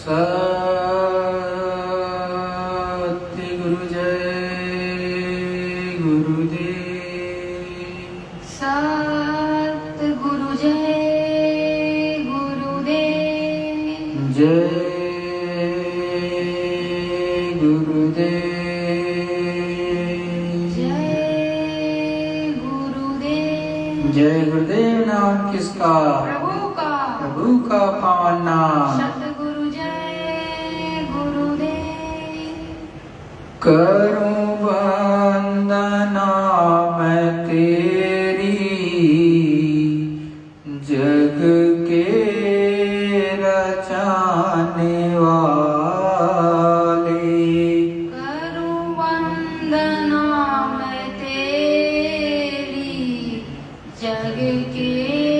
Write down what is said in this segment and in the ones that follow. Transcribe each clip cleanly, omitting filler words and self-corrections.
सद्गुरु जय गुरुदेव। सद्गुरु जय गुरुदेव। जय गुरुदेव। जय गुरुदेव। जय गुरुदेव नाम किसका? प्रभु का। प्रभु का पावन नाम। सद्गुरु जय गुरुदेव। करूं वंदना मैं तेरी, जग के रचाने वाले। करूं वंदना मैं तेरी, जग के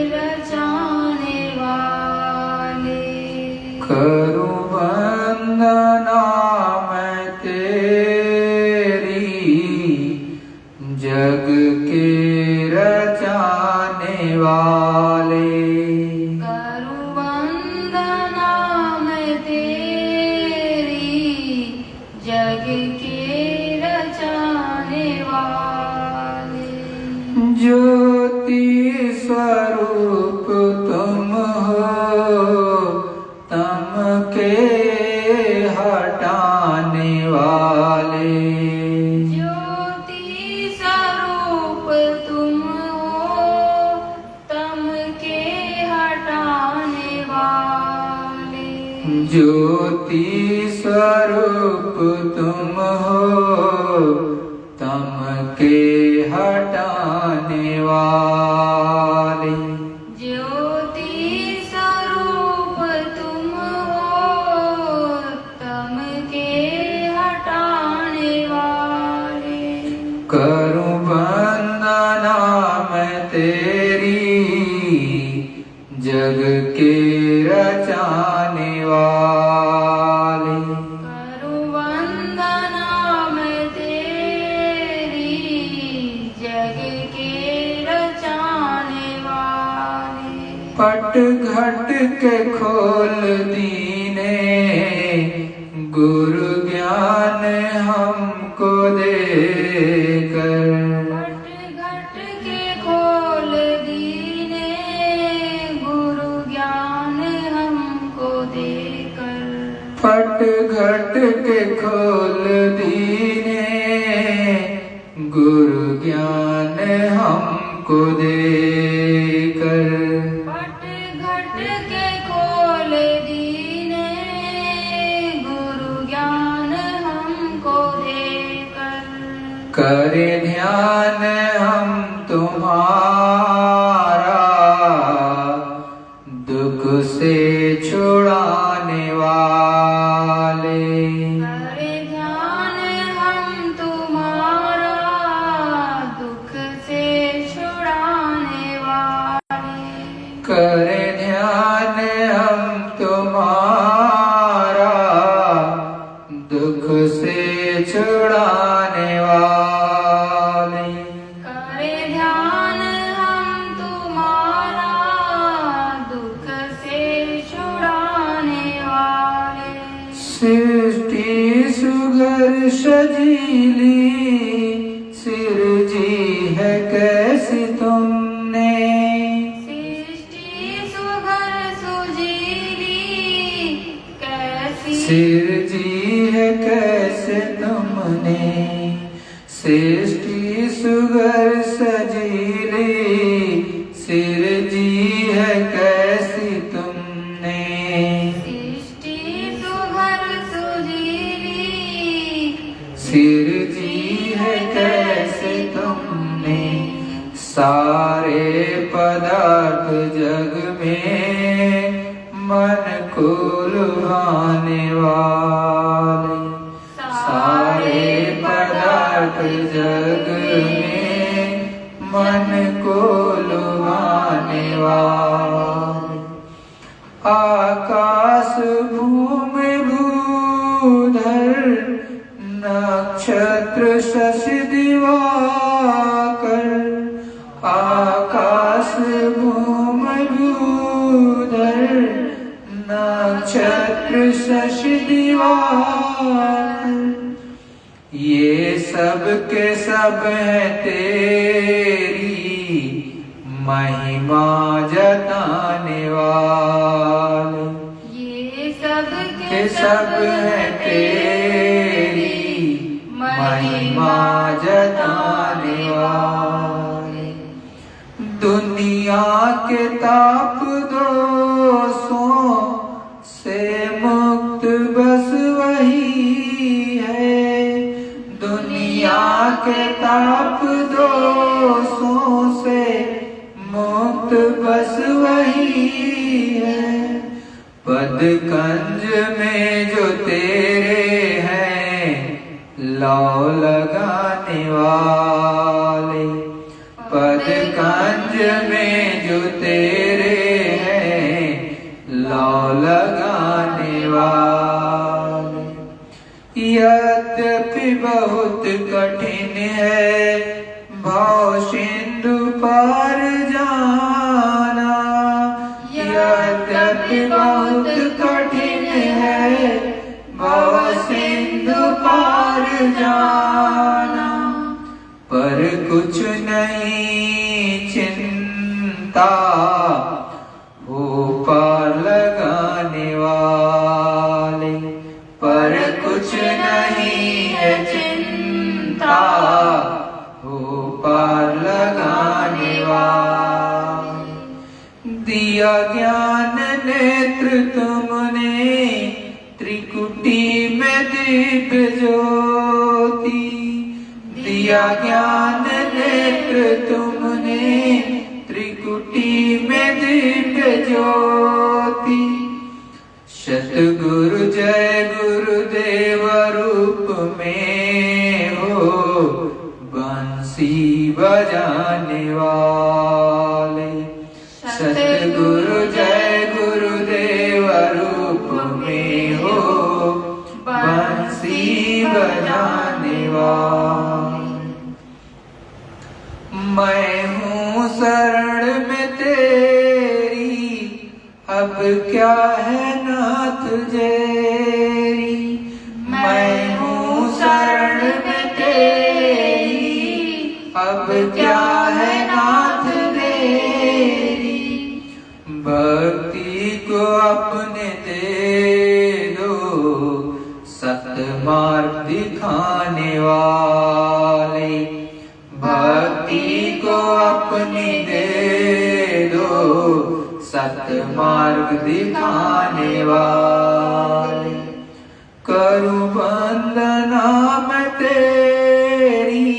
रचाने वाले। करूं वंदना मैं तेरी, जग के रचाने वाले। करूं वंदना मैं तेरी, जग के रचाने वाले। ज्योति स्वरूप तुम हो, तम के हटाने वाले। ज्योति स्वरूप तुम हो, तम के हटाने वाले। ज्योति स्वरूप तुम हो, तम के हटाने वाले। ज्योति स्वरूप तुम हो, तम के हटाने वाले। करूं वंदना मैं तेरी, जग के रचाने वाले। करूं वंदना मैं तेरी, जग के रचाने वाले। पट घट के खोल दीने, गुरु ज्ञान हमको देकर। पट घट के खोल दीने, गुरु ज्ञान हमको देकर। पट घट के खोल दीने, गुरु ज्ञान हमको देकर। पट घट के खोल दीने, गुरु ज्ञान हमको देकर। करे ध्यान हम तुम्हारा, दुख से छुड़ाने वाले। करे ध्यान हम तुम्हारा, दुख से छुड़ाने वाले। करे ध्यान हम तुम्हारा, दुख से छुड़ाने वाले। करे ध्यान हम तुम्हारा, दुख से छुड़ाने वाले। सृष्टि सुगर सजीली, सिरजी है कैसी तुमने। सृष्टि सुघर सुजीली, कैसी सिरजी है कैसे तुमने। सृष्टि सुगर सजीली, सिरजी है कैसी तुमने। सृष्टि सुघर सुजीली, सिरजी है कैसे तुमने। सारे पदार्थ जग में मन को लुभाने वाले। सारे पदार्थ जग में मन को लुभाने वाले। आकाश भूमि भूधर, नक्षत्र शशि दिवाकर। आकाश भूमि भूधर, नक्षत्र शशि दिवाकर, ये सब के सब है तेरी महिमा जताने वाले। ये सब के सब है तेरी महिमा जताने वाले। दुनिया के ताप दोषों से मुक्त बस वही है, दुनिया के ताप दोषों से मुक्त बस वही है। पद कंज में जो तेरे हैं लौ लगाने वाले, पद कंज में जो तेरे हैं लौ लगाने वाले। यद्यपि बहुत कठिन है भव सिंधु पार जाना, यद्यपि बहुत कठिन है भव सिंधु पार जाना, पर कुछ नहीं चिंता हो पार लगाने वाले, पर कुछ नहीं है चिंता हो पार लगाने वाले। दिया ज्ञान नेत्र तुमने त्रिकुटी में दिव्य ज्योति, दिया ज्ञान नेत्र तुमने त्रिकुटी में दिव्य ज्योति। सतगुरु जय गुरुदेव रूप में हो बंसी बजाने वाले, सतगुरु जय गुरुदेव रूप में हो बंसी बजाने वाले। मैं हूँ शरण में तेरी अब क्या है नाथ जेरी, मैं हूँ शरण में तेरी अब क्या है नाथ तेरी। भक्ति को अपने दे दो सतमार्ग दिखाने वाले, भक्ति को अपनी दे दो सतमार्ग दिखाने वाले। करूं वंदना मैं तेरी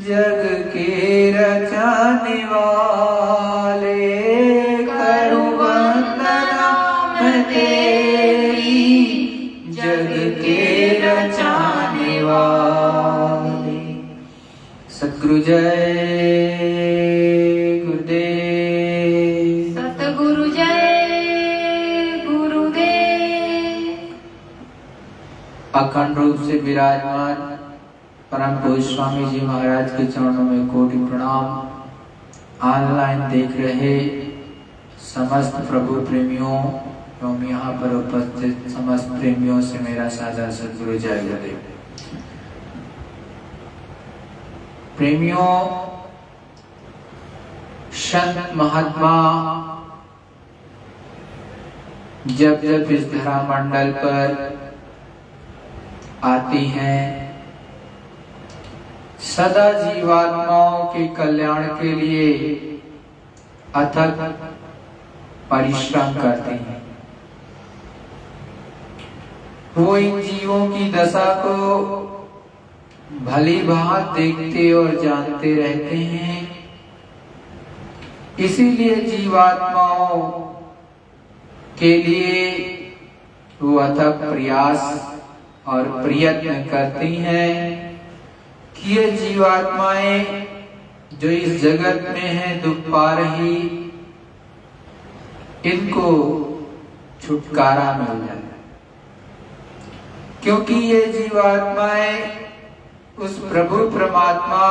जग के रचाने वाले, करूं वंदना मैं तेरी जग के रचाने वाले। सतगुरु जय गुरुदेव, सतगुरु जय गुरुदेव। अखंड रूप से विराजमान परम पूज्य स्वामी जी महाराज के चरणों में कोटि प्रणाम। ऑनलाइन देख रहे समस्त प्रभु प्रेमियों एवं यहाँ पर उपस्थित समस्त प्रेमियों से मेरा सादर सतगुरु जय गुरुदेव। प्रेमियों, संत महात्मा जब जब इस धरा मंडल पर आती हैं सदा जीवात्माओं के कल्याण के लिए अथक परिश्रम करती हैं। वो इन जीवों की दशा को भली भांति देखते और जानते रहते हैं, इसीलिए जीवात्माओं के लिए वो अथक प्रयास और प्रयत्न करती हैं कि ये जीवात्माएं जो इस जगत में हैं दुख पा रही, इनको छुटकारा मिल जाए। क्योंकि ये जीवात्माएं उस प्रभु परमात्मा,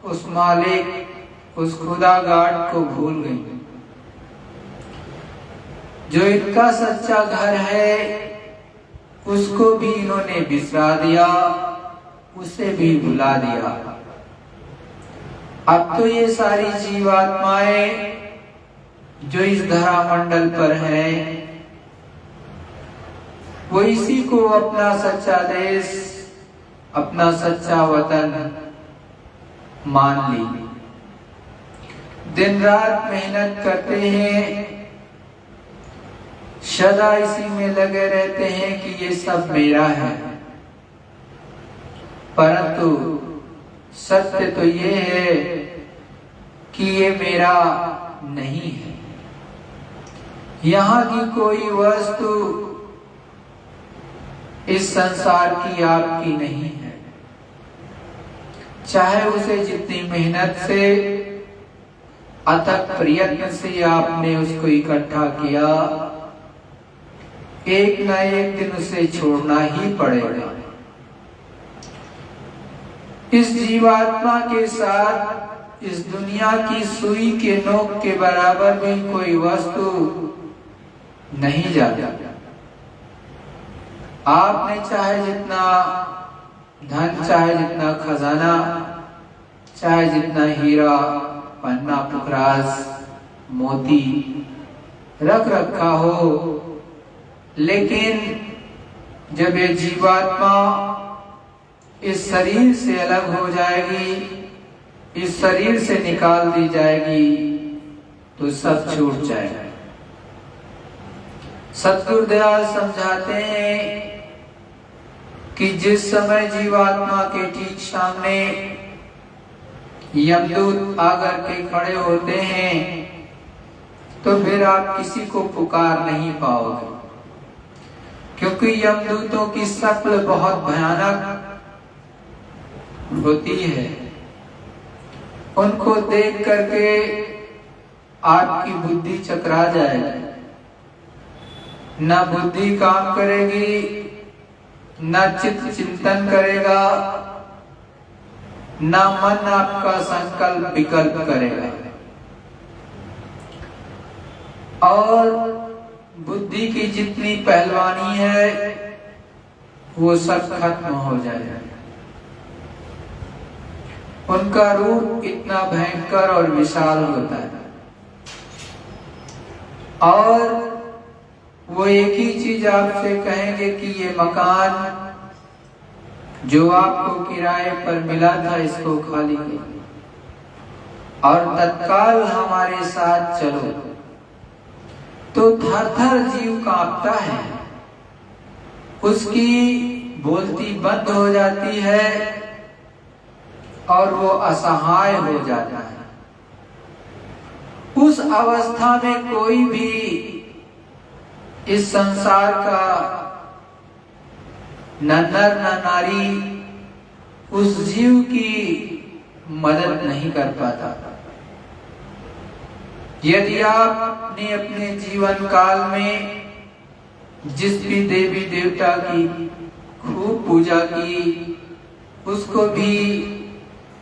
उस मालिक, उस खुदा गाड को भूल गई। जो इनका सच्चा घर है उसको भी इन्होंने बिसरा दिया, उसे भी भुला दिया। अब तो ये सारी जीवात्माएं जो इस धरा मंडल पर है वो इसी को अपना सच्चा देश, अपना सच्चा वतन मान ली। दिन रात मेहनत करते हैं, सदा इसी में लगे रहते हैं कि ये सब मेरा है, परंतु सत्य तो ये है कि ये मेरा नहीं है। यहाँ की कोई वस्तु इस संसार की आपकी नहीं है, चाहे उसे जितनी मेहनत से, अथक प्रयत्न से आपने उसको इकट्ठा किया, एक न एक दिन उसे छोड़ना ही पड़ेगा। इस जीवात्मा के साथ इस दुनिया की सुई के नोक के बराबर भी कोई वस्तु नहीं जाता। आपने चाहे जितना धन, चाहे जितना खजाना, चाहे जितना हीरा, पन्ना, पुखराज, मोती रख रखा हो, लेकिन जब ये जीवात्मा इस शरीर से अलग हो जाएगी, इस शरीर से निकाल दी जाएगी, तो सब छूट जाएगा। सद्गुरुदयाल समझाते हैं कि जिस समय जीवात्मा के ठीक सामने यमदूत आकर के खड़े होते हैं तो फिर आप किसी को पुकार नहीं पाओगे, क्योंकि यमदूतों की शक्ल बहुत भयानक होती है। उनको देख करके आपकी बुद्धि चकरा जाएगी, न बुद्धि काम करेगी, न चित्त चिंतन करेगा, न मन आपका संकल्प विकल्प करेगा, और बुद्धि की जितनी पहलवानी है वो सब खत्म हो जाएगा। उनका रूप इतना भयंकर और विशाल होता है, और वो एक ही चीज आपसे कहेंगे कि ये मकान जो आपको किराए पर मिला था इसको खाली करो और तत्काल हमारे साथ चलो। तो थर थर जीव कांपता है, उसकी बोलती बंद हो जाती है और वो असहाय हो जाता है। उस अवस्था में कोई भी इस संसार का न नर न नारी उस जीव की मदद नहीं कर पाता। यदि आपने अपने जीवन काल में जिस भी देवी देवता की खूब पूजा की, उसको भी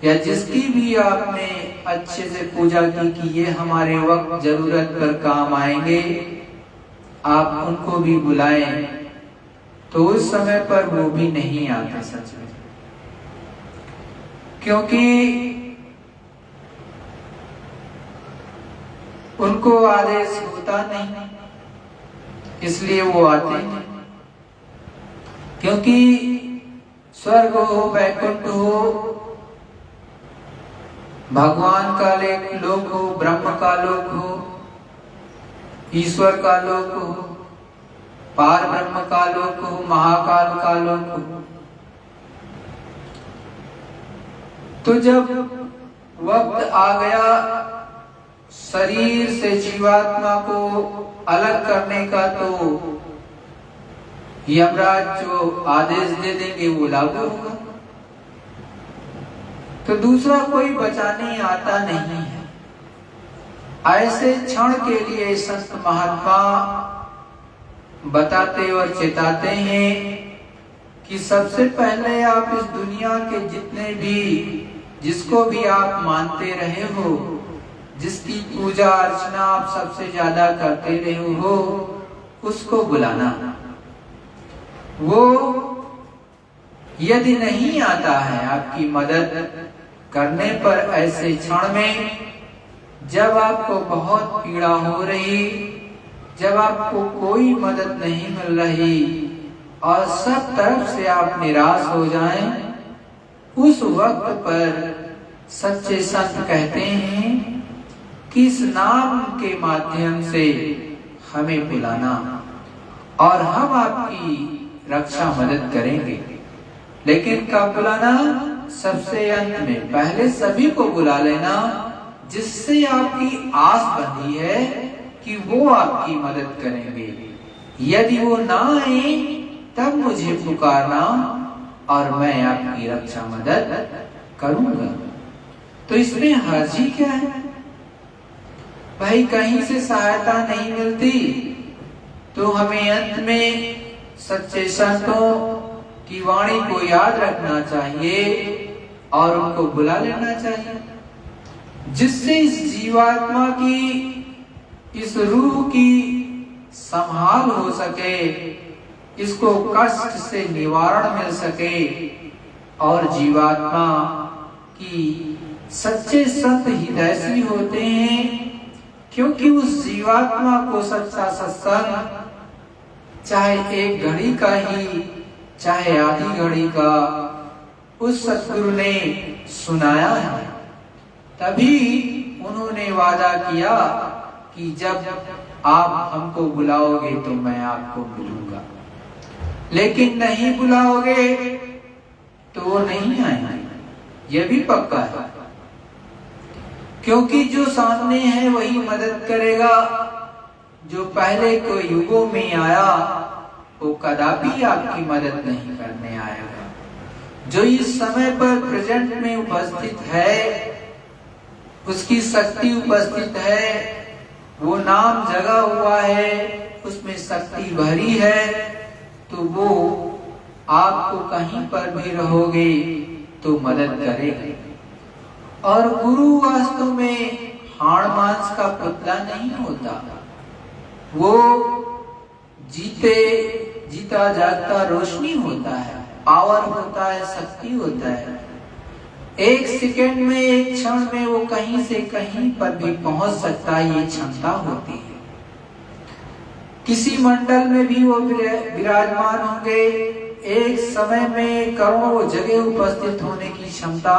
या जिसकी भी आपने अच्छे से पूजा की कि ये हमारे वक्त जरूरत पर काम आएंगे, आप उनको भी बुलाएं, तो उस समय पर वो भी नहीं आते सच में, क्योंकि उनको आदेश होता नहीं, इसलिए वो आते नहीं। क्योंकि स्वर्ग हो, वैकुंठ हो, भगवान का लोक हो, ब्रह्म का लोक हो, ईश्वर का लोक हो, पार ब्रह्म का लोक हो, महाकाल का लोक हो, तो जब वक्त आ गया शरीर से जीवात्मा को अलग करने का, तो यमराज जो आदेश दे देंगे वो लागू होगा। तो दूसरा कोई बचाने आता नहीं है। ऐसे क्षण के लिए संत महात्मा बताते और चेताते हैं कि सबसे पहले आप इस दुनिया के जितने भी, जिसको भी आप मानते रहे हो, जिसकी पूजा अर्चना आप सबसे ज्यादा करते रहे हो, उसको बुलाना। वो यदि नहीं आता है आपकी मदद करने पर, ऐसे क्षण में जब आपको बहुत पीड़ा हो रही, जब आपको कोई मदद नहीं मिल रही और सब तरफ से आप निराश हो जाएं, उस वक्त पर सच्चे संत कहते हैं कि इस नाम के माध्यम से हमें बुलाना और हम आपकी रक्षा मदद करेंगे। लेकिन कब बुलाना? सबसे अंत में। पहले सभी को बुला लेना जिससे आपकी आस बंधी है कि वो आपकी मदद करेंगे। यदि वो ना आए तब मुझे पुकारना और मैं आपकी रक्षा मदद करूंगा। तो इसमें हर्जी क्या है भाई? कहीं से सहायता नहीं मिलती तो हमें अंत में सच्चे संतों की वाणी को याद रखना चाहिए और उनको बुला लेना चाहिए, जिससे इस जीवात्मा की, इस रूह की संभाल हो सके, इसको कष्ट से निवारण मिल सके और जीवात्मा की सच्चे संत हितैषी होते हैं, क्योंकि उस जीवात्मा को सच्चा सत्संग चाहे एक घड़ी का ही, चाहे आधी घड़ी का, उस सतगुरु ने सुनाया है। तभी उन्होंने वादा किया कि जब आप हमको बुलाओगे तो मैं आपको मिलूंगा, लेकिन नहीं बुलाओगे तो वो नहीं आएंगे। ये भी पक्का है, क्योंकि जो सामने है वही मदद करेगा। जो पहले को युगों में आया वो कदापि आपकी मदद नहीं करने आएगा। जो इस समय पर प्रेजेंट में उपस्थित है, उसकी शक्ति उपस्थित है, वो नाम जगा हुआ है, उसमें शक्ति भरी है, तो वो आपको कहीं पर भी रहोगे तो मदद करेगा। और गुरु वास्तव में हाड़ मांस का पुतला नहीं होता, वो जीता जागता रोशनी होता है, पावर होता है, शक्ति होता है। एक सेकंड में, एक क्षण में वो कहीं से कहीं पर भी पहुंच सकता है, ये क्षमता होती है। किसी मंडल में भी वो विराजमान होंगे, एक समय में करोड़ों जगह उपस्थित होने की क्षमता,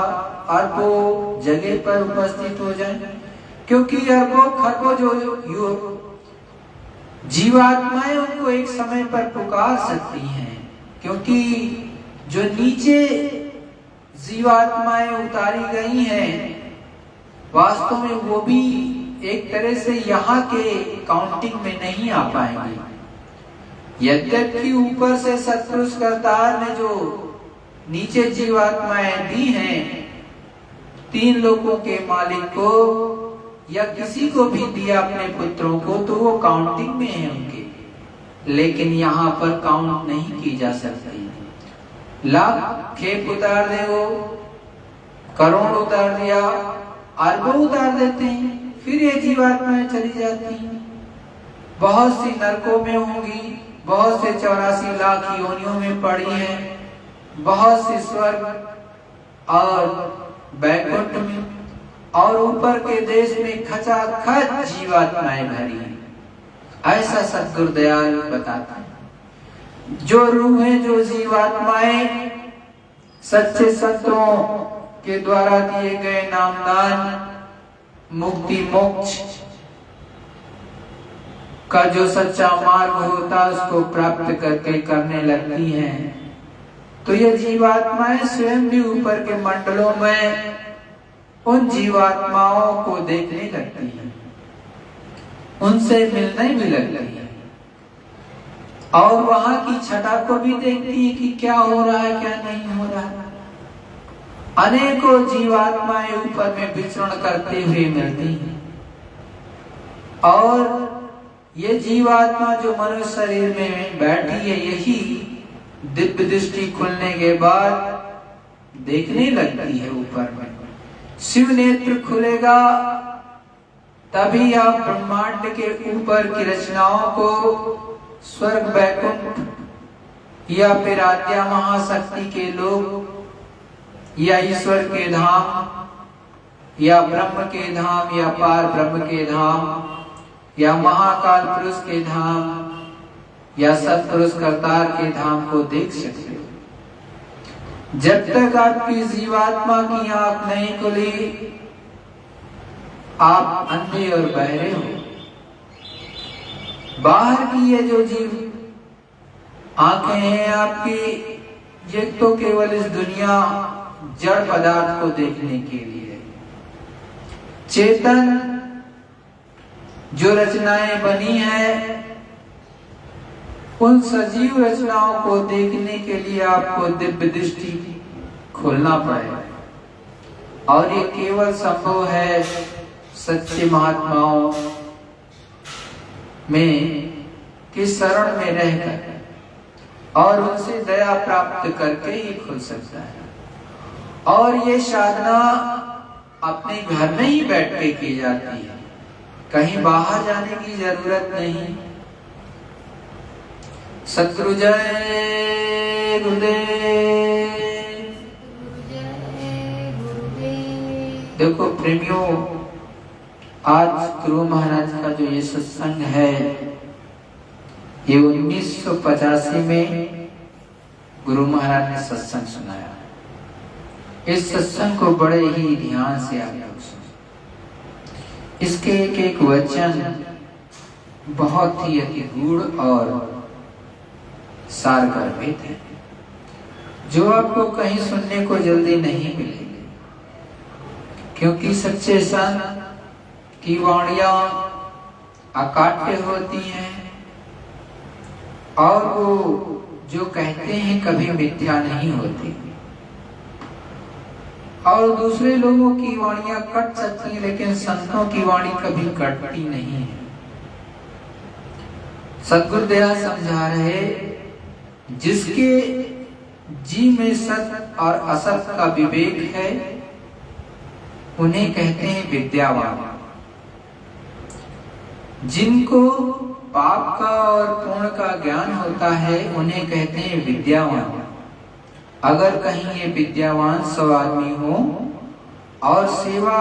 अरबों जगह पर उपस्थित हो जाए, क्योंकि अरबों खरबों जो जीवात्माएं उनको एक समय पर पुकार सकती हैं, क्योंकि जो नीचे जीवात्माएं उतारी गई हैं, वास्तव में वो भी एक तरह से यहाँ के काउंटिंग में नहीं आ पाएंगे। यद्यपि ऊपर से सत्पुरुष करतार ने जो नीचे जीवात्माएं दी हैं, 3 लोगों के मालिक को या किसी को भी दिया अपने पुत्रों को, तो वो काउंटिंग में है उनके, लेकिन यहाँ पर काउंट नहीं की जा सकती। लाख खेप उतार दे, वो करोड़ उतार दिया, अरबों उतार देते हैं, फिर ये जीवात्माएं चली जाती हैं। बहुत सी नरकों में होंगी, बहुत से 84 लाख योनियों में पड़ी हैं, बहुत सी स्वर्ग और बैकुंठ में, और ऊपर के देश में खचाखच जीवात्माएं भरी हैं। ऐसा सद्गुरु दयाल बताता है। जो रूहें, जो जीवात्माएं सच्चे संतों के द्वारा दिए गए नामदान, मुक्ति मोक्ष का जो सच्चा मार्ग होता है उसको प्राप्त करके करने लगती हैं, तो ये जीवात्माएं स्वयं भी ऊपर के मंडलों में उन जीवात्माओं को देखने लगती हैं, उनसे मिलने भी लगती है, और वहां की छटा को भी देखती है कि क्या हो रहा है, क्या नहीं हो रहा है। अनेकों जीवात्माएं ऊपर में विचरण करते हुए मिलती हैं, और ये जीवात्मा जो मनुष्य शरीर में बैठी है, यही दिव्य दृष्टि खुलने के बाद देखने लगती है ऊपर में। शिव नेत्र खुलेगा तभी आप ब्रह्मांड के ऊपर की रचनाओं को स्वर्ग वैकुंठ या फिर आद्या महाशक्ति के लोग या ईश्वर के धाम या ब्रह्म के धाम या पार ब्रह्म के धाम या महाकाल पुरुष के धाम या सत्पुरुष करतार के धाम को देख सकते हो। जब तक आपकी जीवात्मा की आंख नहीं खुली आप अंधे और बहरे हो। बाहर की ये जो जीव आंखें हैं आपकी, ये तो केवल इस दुनिया जड़ पदार्थ को देखने के लिए। चेतन जो रचनाएं बनी है उन सजीव रचनाओं को देखने के लिए आपको दिव्य दृष्टि खोलना पड़ेगा और ये केवल संभव है सच्चे महात्माओं में की शरण में रहकर और उनसे दया प्राप्त करके ही खुल सकता है। और ये साधना अपने घर में ही बैठ के की जाती है, कहीं बाहर जाने की जरूरत नहीं। सतगुरु जय गुरुदेव। देखो प्रेमियों, आज गुरु महाराज का जो ये सत्संग है ये 1985 में गुरु महाराज ने सत्संग सुनाया। इस सत्संग को बड़े ही ध्यान से आप लोग सुने। इसके एक एक वचन बहुत ही अति गूढ़ और सारगर्भित है, जो आपको कहीं सुनने को जल्दी नहीं मिलेगी, क्योंकि सच्चे संत की वाणियां अकाट्य होती हैं और वो जो कहते हैं कभी मिथ्या नहीं होती। और दूसरे लोगों की वाणियां कट सकती हैं, लेकिन संतों की वाणी कभी कटती नहीं है। सद्गुरुदेव समझा रहे, जिसके जी में सत और असत का विवेक है उन्हें कहते हैं विद्यावान। जिनको पाप का और पुण्य का ज्ञान होता है उन्हें कहते हैं विद्यावान। अगर कहीं ये विद्यावान सब आदमी हो और सेवा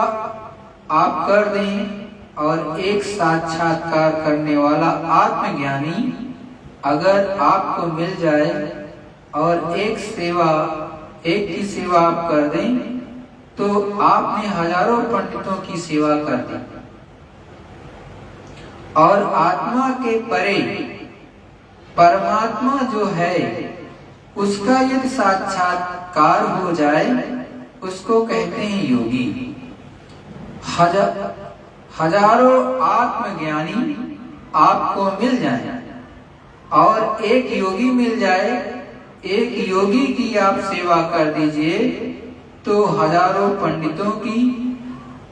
आप कर दें और एक साक्षात्कार करने वाला आत्मज्ञानी अगर आपको मिल जाए और एक की सेवा आप कर दें तो आपने हजारों पंडितों की सेवा कर दी। और आत्मा के परे परमात्मा जो है उसका यदि साक्षात्कार हो जाए उसको कहते हैं योगी। हजारों आत्मज्ञानी आपको मिल जाए और एक योगी मिल जाए, एक योगी की आप सेवा कर दीजिए तो हजारों पंडितों की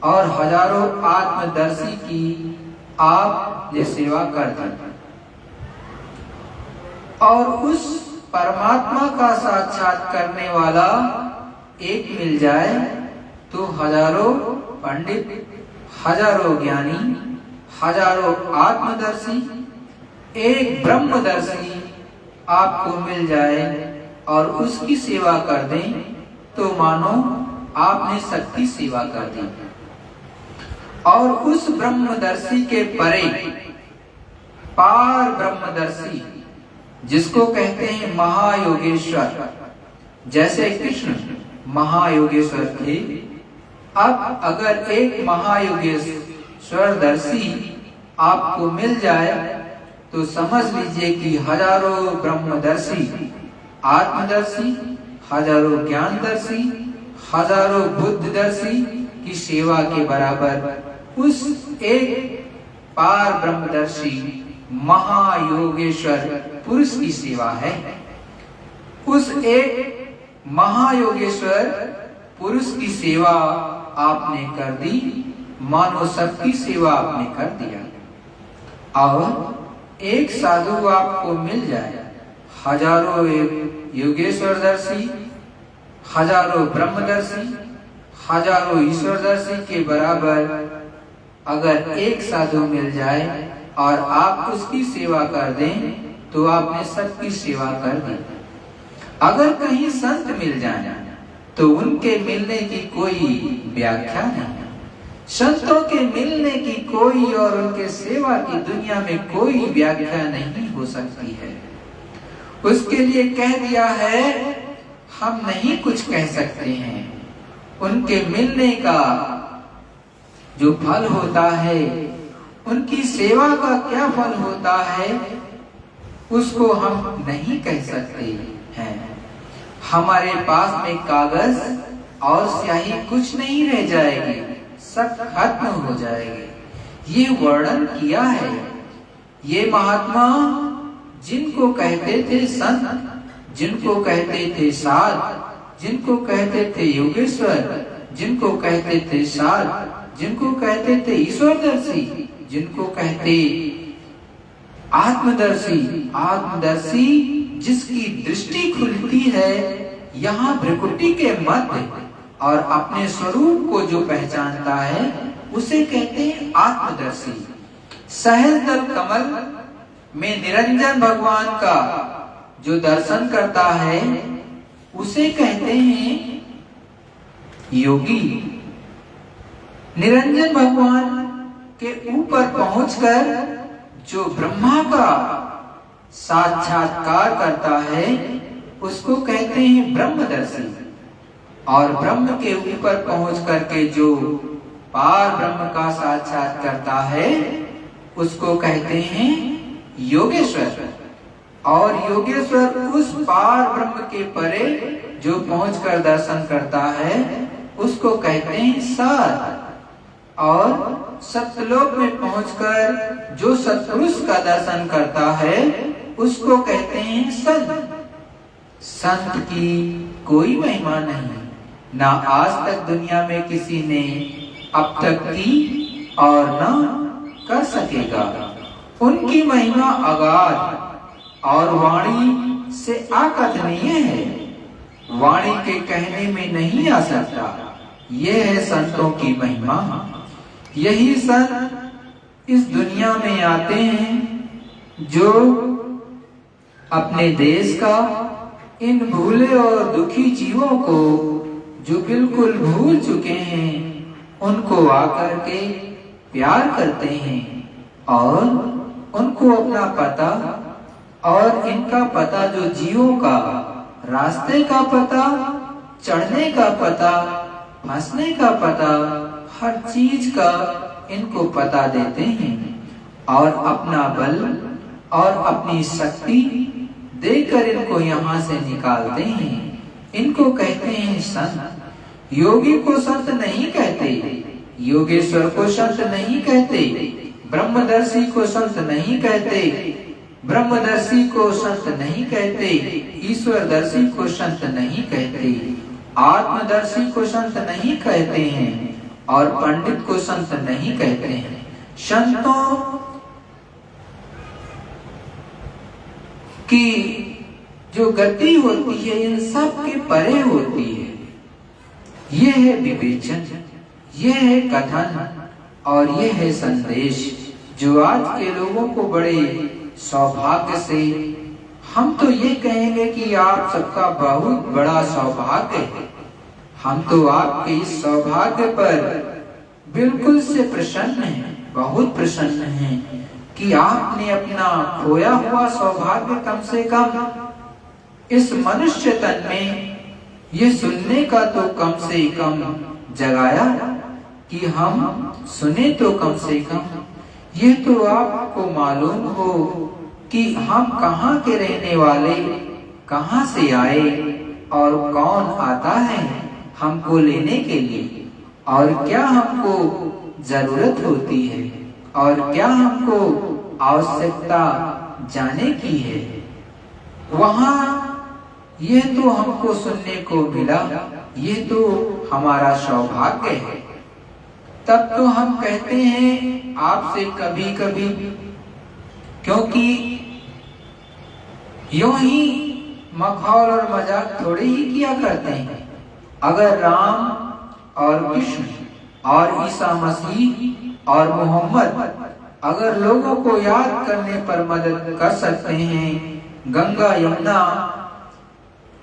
और हजारों आत्मदर्शी की आप ये सेवा कर दें। और उस परमात्मा का साक्षात करने वाला एक मिल जाए तो हजारों पंडित, हजारों ज्ञानी, हजारों आत्मदर्शी, एक ब्रह्मदर्शी आपको मिल जाए और उसकी सेवा कर दें तो मानो आपने सबकी सेवा कर दी। और उस ब्रह्मदर्शी के परे पार ब्रह्मदर्शी जिसको कहते हैं महायोगेश्वर, जैसे कृष्ण महायोगेश्वर थे, अब अगर एक महायोगेश्वर दर्शी आपको मिल जाए तो समझ लीजिए कि हजारों ब्रह्मदर्शी, आत्मदर्शी, हजारों ज्ञानदर्शी, हजारों बुद्धदर्शी की सेवा के बराबर उस एक पार ब्रह्मदर्शी महायोगेश्वर पुरुष की सेवा है। उस एक महायोगेश्वर पुरुष की सेवा आपने कर दी, मानो सबकी सेवा आपने कर दिया। और एक साधु आपको मिल जाए, हजारों योगेश्वरदर्शी, हजारों ब्रह्मदर्शी, हजारों ईश्वरदर्शी के बराबर अगर एक साधु मिल जाए और आप उसकी सेवा कर दें तो आपने सबकी सेवा कर दी। अगर कहीं संत मिल जाए तो उनके मिलने की कोई व्याख्या नहीं। संतों के मिलने की कोई और उनके सेवा की दुनिया में कोई व्याख्या नहीं हो सकती है। उसके लिए कह दिया है, हम नहीं कुछ कह सकते हैं। उनके मिलने का जो फल होता है, उनकी सेवा का क्या फल होता है, उसको हम नहीं कह सकते हैं। हमारे पास में कागज और स्याही कुछ नहीं रह जाएगी, सब खत्म हो जाएगी। ये वर्णन किया है। ये महात्मा जिनको कहते थे संत, जिनको कहते थे साध, जिनको कहते थे योगेश्वर, जिनको कहते थे साध, जिनको कहते थे ईश्वरदर्शी, जिनको कहते आत्मदर्शी, आत्मदर्शी जिसकी दृष्टि खुलती है यहाँ भ्रिकुटी के मध्य और अपने स्वरूप को जो पहचानता है उसे कहते हैं आत्मदर्शी। सहस्त्र कमल में निरंजन भगवान का जो दर्शन करता है उसे कहते हैं योगी। निरंजन भगवान के ऊपर पहुंचकर जो ब्रह्मा का साक्षात्कार करता है उसको कहते हैं ब्रह्मदर्शी। और ब्रह्म के ऊपर पहुंच करके जो पार ब्रह्म का साक्षात करता है उसको कहते हैं योगेश्वर। और योगेश्वर उस पार ब्रह्म के परे जो पहुंचकर दर्शन करता है उसको कहते हैं साध। और सत्यलोक में पहुंचकर जो सत्पुरुष का दर्शन करता है उसको कहते हैं संत। संत की कोई महिमा नहीं, ना आज तक दुनिया में किसी ने अब तक की और न कर सकेगा। उनकी महिमा अगाध और वाणी से अकथनीय है, वाणी के कहने में नहीं आ सकता। यह है संतों की महिमा। यही संत इस दुनिया में आते हैं जो अपने देश का इन भूले और दुखी जीवों को जो बिल्कुल भूल चुके हैं उनको आकर के प्यार करते हैं और उनको अपना पता और इनका पता, जो जीवों का रास्ते का पता, चढ़ने का पता, फंसने का पता, हर चीज का इनको पता देते हैं और अपना बल और अपनी शक्ति देकर इनको यहाँ से निकालते हैं। इनको कहते हैं संत। योगी को संत नहीं कहते, योगेश्वर को संत नहीं कहते, ब्रह्मदर्शी को संत नहीं कहते, ब्रह्मदर्शी को संत नहीं कहते, ईश्वरदर्शी को संत नहीं कहते, आत्मदर्शी को संत नहीं कहते हैं और पंडित को संत नहीं कहते हैं। संतों की जो गति होती है इन सब के परे होती है। यह है विवेचन, यह है कथन और यह है संदेश जो आज के लोगों को बड़े सौभाग्य से, हम तो ये कहेंगे कि आप सबका बहुत बड़ा सौभाग्य है। हम तो आपके इस सौभाग्य पर बिल्कुल से प्रसन्न हैं, बहुत प्रसन्न हैं कि आपने अपना खोया हुआ सौभाग्य कम से कम इस मनुष्य तन में ये सुनने का तो कम से कम जगाया कि हम सुने तो कम से कम। ये तो आपको मालूम हो कि हम कहाँ के रहने वाले, कहाँ से आए और कौन आता है हमको लेने के लिए और क्या हमको जरूरत होती है और क्या हमको आवश्यकता जाने की है। वहाँ ये तो हमको सुनने को मिला, ये तो हमारा सौभाग्य है। तब तो हम कहते हैं आपसे कभी कभी, क्योंकि यूं ही मखौल और मजाक थोड़े ही किया करते हैं। अगर राम और कृष्ण और ईसा मसीह और मोहम्मद अगर लोगों को याद करने पर मदद कर सकते हैं, गंगा यमुना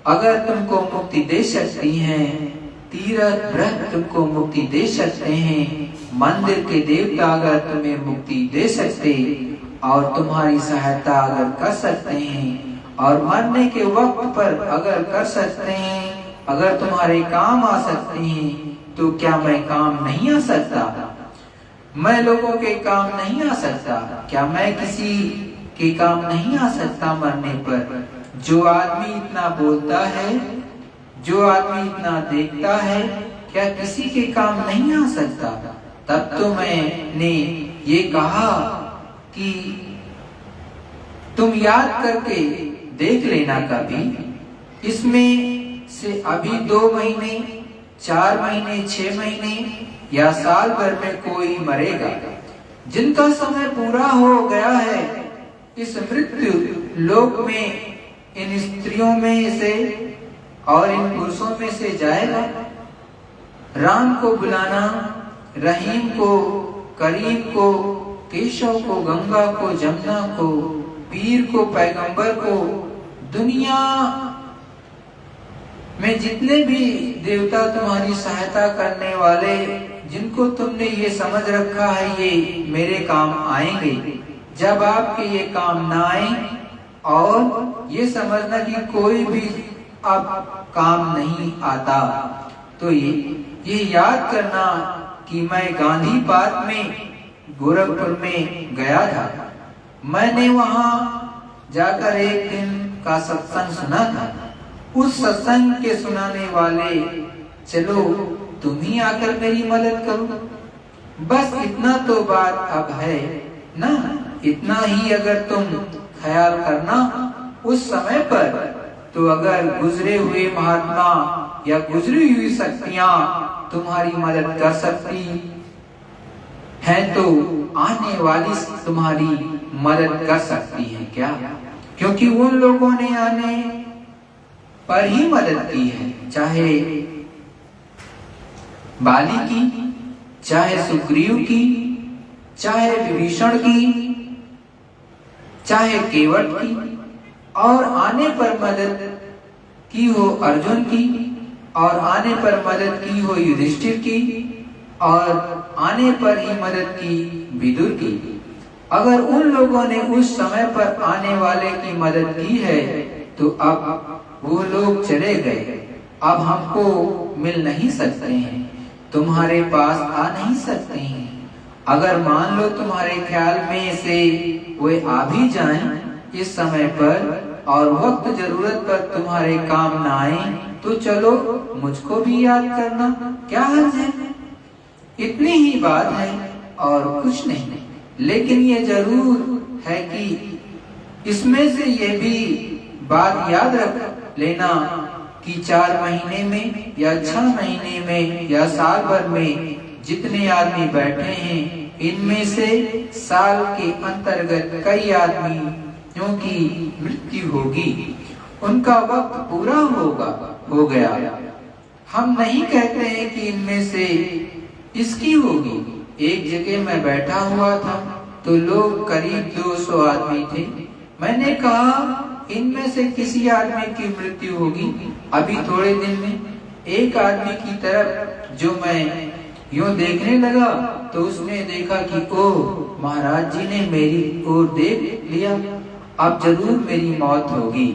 अगर तुमको मुक्ति दे सकती हैं, तीर्थ व्रत तुमको मुक्ति दे सकते हैं, मंदिर के देवता अगर तुम्हें मुक्ति दे सकते और तुम्हारी सहायता अगर कर सकते हैं, और मरने के वक्त पर अगर कर सकते हैं, अगर तुम्हारे काम आ सकते हैं, तो क्या मैं काम नहीं आ सकता? मैं लोगों के काम नहीं आ सकता? क्या मैं किसी के काम नहीं आ सकता मरने पर? जो आदमी इतना बोलता है, जो आदमी इतना देखता है, क्या किसी के काम नहीं आ सकता? तब तो मैंने ये कहा कि तुम याद करके देख लेना कभी। इसमें से अभी 2 महीने, 4 महीने, 6 महीने या साल भर में कोई मरेगा। जिनका समय पूरा हो गया है इस मृत्यु लोक में, इन स्त्रियों में से और इन पुरुषों में से जाएगा। राम को बुलाना, रहीम को, करीम को, केशव को, गंगा को, जमुना को, पीर को, पैगंबर को, दुनिया में जितने भी देवता तुम्हारी सहायता करने वाले, जिनको तुमने ये समझ रखा है ये मेरे काम आएंगे, जब आपके ये काम ना आए, और ये समझना कि कोई भी अब काम नहीं आता, तो ये याद करना कि मैं गांधी पार्क में गोरखपुर में गया था। मैंने वहां जाकर एक दिन का सत्संग सुना था। उस सत्संग के सुनाने वाले, चलो तुम ही आकर मेरी मदद करो। बस इतना तो बात अब है ना, इतना ही अगर तुम ख्याल करना उस समय पर, तो अगर गुजरे हुए महात्मा या गुजरी हुई शक्तियां तुम्हारी मदद कर सकती है, तो आने वाली तुम्हारी मदद कर सकती है क्या? क्योंकि उन लोगों ने आने पर ही मदद की है, चाहे बाली की, चाहे सुग्रीव की, चाहे विभीषण की, चाहे केवट की, और आने पर मदद की हो अर्जुन की, और आने पर मदद की हो युधिष्ठिर की, और आने पर ही मदद की विदुर की। अगर उन लोगों ने उस समय पर आने वाले की मदद की है, तो अब वो लोग चले गए, अब हमको मिल नहीं सकते हैं, तुम्हारे पास आ नहीं सकते हैं। अगर मान लो तुम्हारे ख्याल में से वे आ भी जाएं इस समय पर, और वक्त जरूरत पर तुम्हारे काम ना आए, तो चलो मुझको भी याद करना, क्या हर्ज है? इतनी ही बात है और कुछ नहीं। लेकिन ये जरूर है कि इसमें से ये भी बात याद रख लेना कि 4 महीने में या 6 महीने में या साल भर में जितने आदमी बैठे हैं, इनमें से साल के अंतर्गत कई आदमियों की मृत्यु होगी, उनका वक्त पूरा हो गया। हम नहीं कहते हैं कि इनमें से इसकी होगी। एक जगह मैं बैठा हुआ था तो लोग करीब 200 आदमी थे। मैंने कहा इनमें से किसी आदमी की मृत्यु होगी अभी थोड़े दिन में। एक आदमी की तरफ जो मैं यूं देखने लगा तो उसने देखा कि ओह, महाराज जी ने मेरी ओर देख लिया, अब जरूर मेरी मौत होगी।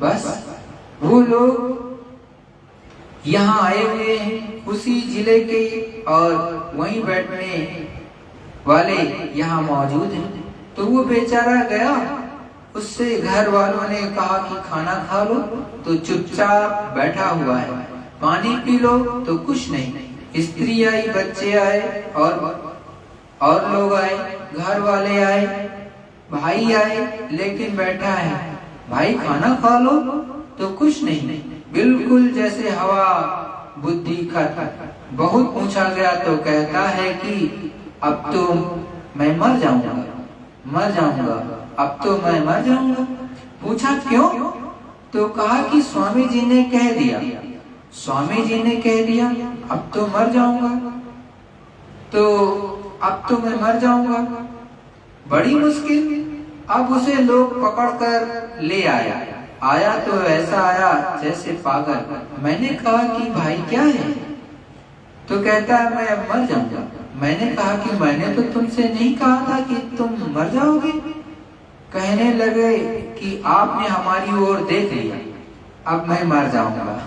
बस वो लोग यहाँ आए हुए हैं उसी जिले के, और वहीं बैठने वाले यहाँ मौजूद हैं। तो वो बेचारा गया, उससे घर वालों ने कहा कि खाना खा लो, तो चुपचाप बैठा हुआ है। पानी पी लो तो कुछ नहीं। स्त्री आई, बच्चे आए और लोग आए, घर वाले आए, भाई आए, लेकिन बैठा है। भाई खाना खा लो तो कुछ नहीं, बिल्कुल जैसे हवा बुद्धि खत्म। बहुत पूछा गया तो कहता है कि अब तो मैं मर जाऊंगा, अब तो मैं मर जाऊंगा। पूछा क्यों? तो कहा कि स्वामी जी ने कह दिया, अब तो मर जाऊंगा। तो अब तो मैं मर जाऊंगा। बड़ी मुश्किल अब उसे लोग पकड़कर ले आया तो ऐसा आया जैसे पागल। मैंने कहा कि भाई क्या है? तो कहता है मैं अब मर जाऊंगा। मैंने कहा कि मैंने तो तुमसे नहीं कहा था कि तुम मर जाओगे। कहने लगे कि आपने हमारी ओर देख लिया, अब मैं मर जाऊंगा।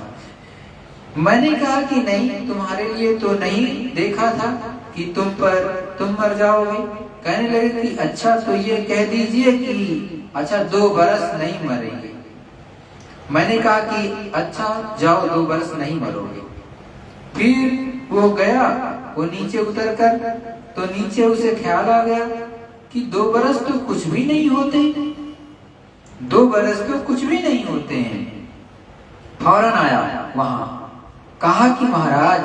मैंने कहा कि नहीं, तुम्हारे लिए तो नहीं देखा था कि तुम मर जाओगे। कहने लगे कि अच्छा तो ये कह दीजिए कि अच्छा 2 बरस नहीं मरेंगे। मैंने कहा कि अच्छा जाओ 2 बरस नहीं मरोगे। फिर वो गया, वो नीचे उतर कर तो नीचे उसे ख्याल आ गया कि 2 बरस तो कुछ भी नहीं होते, 2 बरस तो कुछ भी नहीं होते हैं। फौरन आया वहां, कहा कि महाराज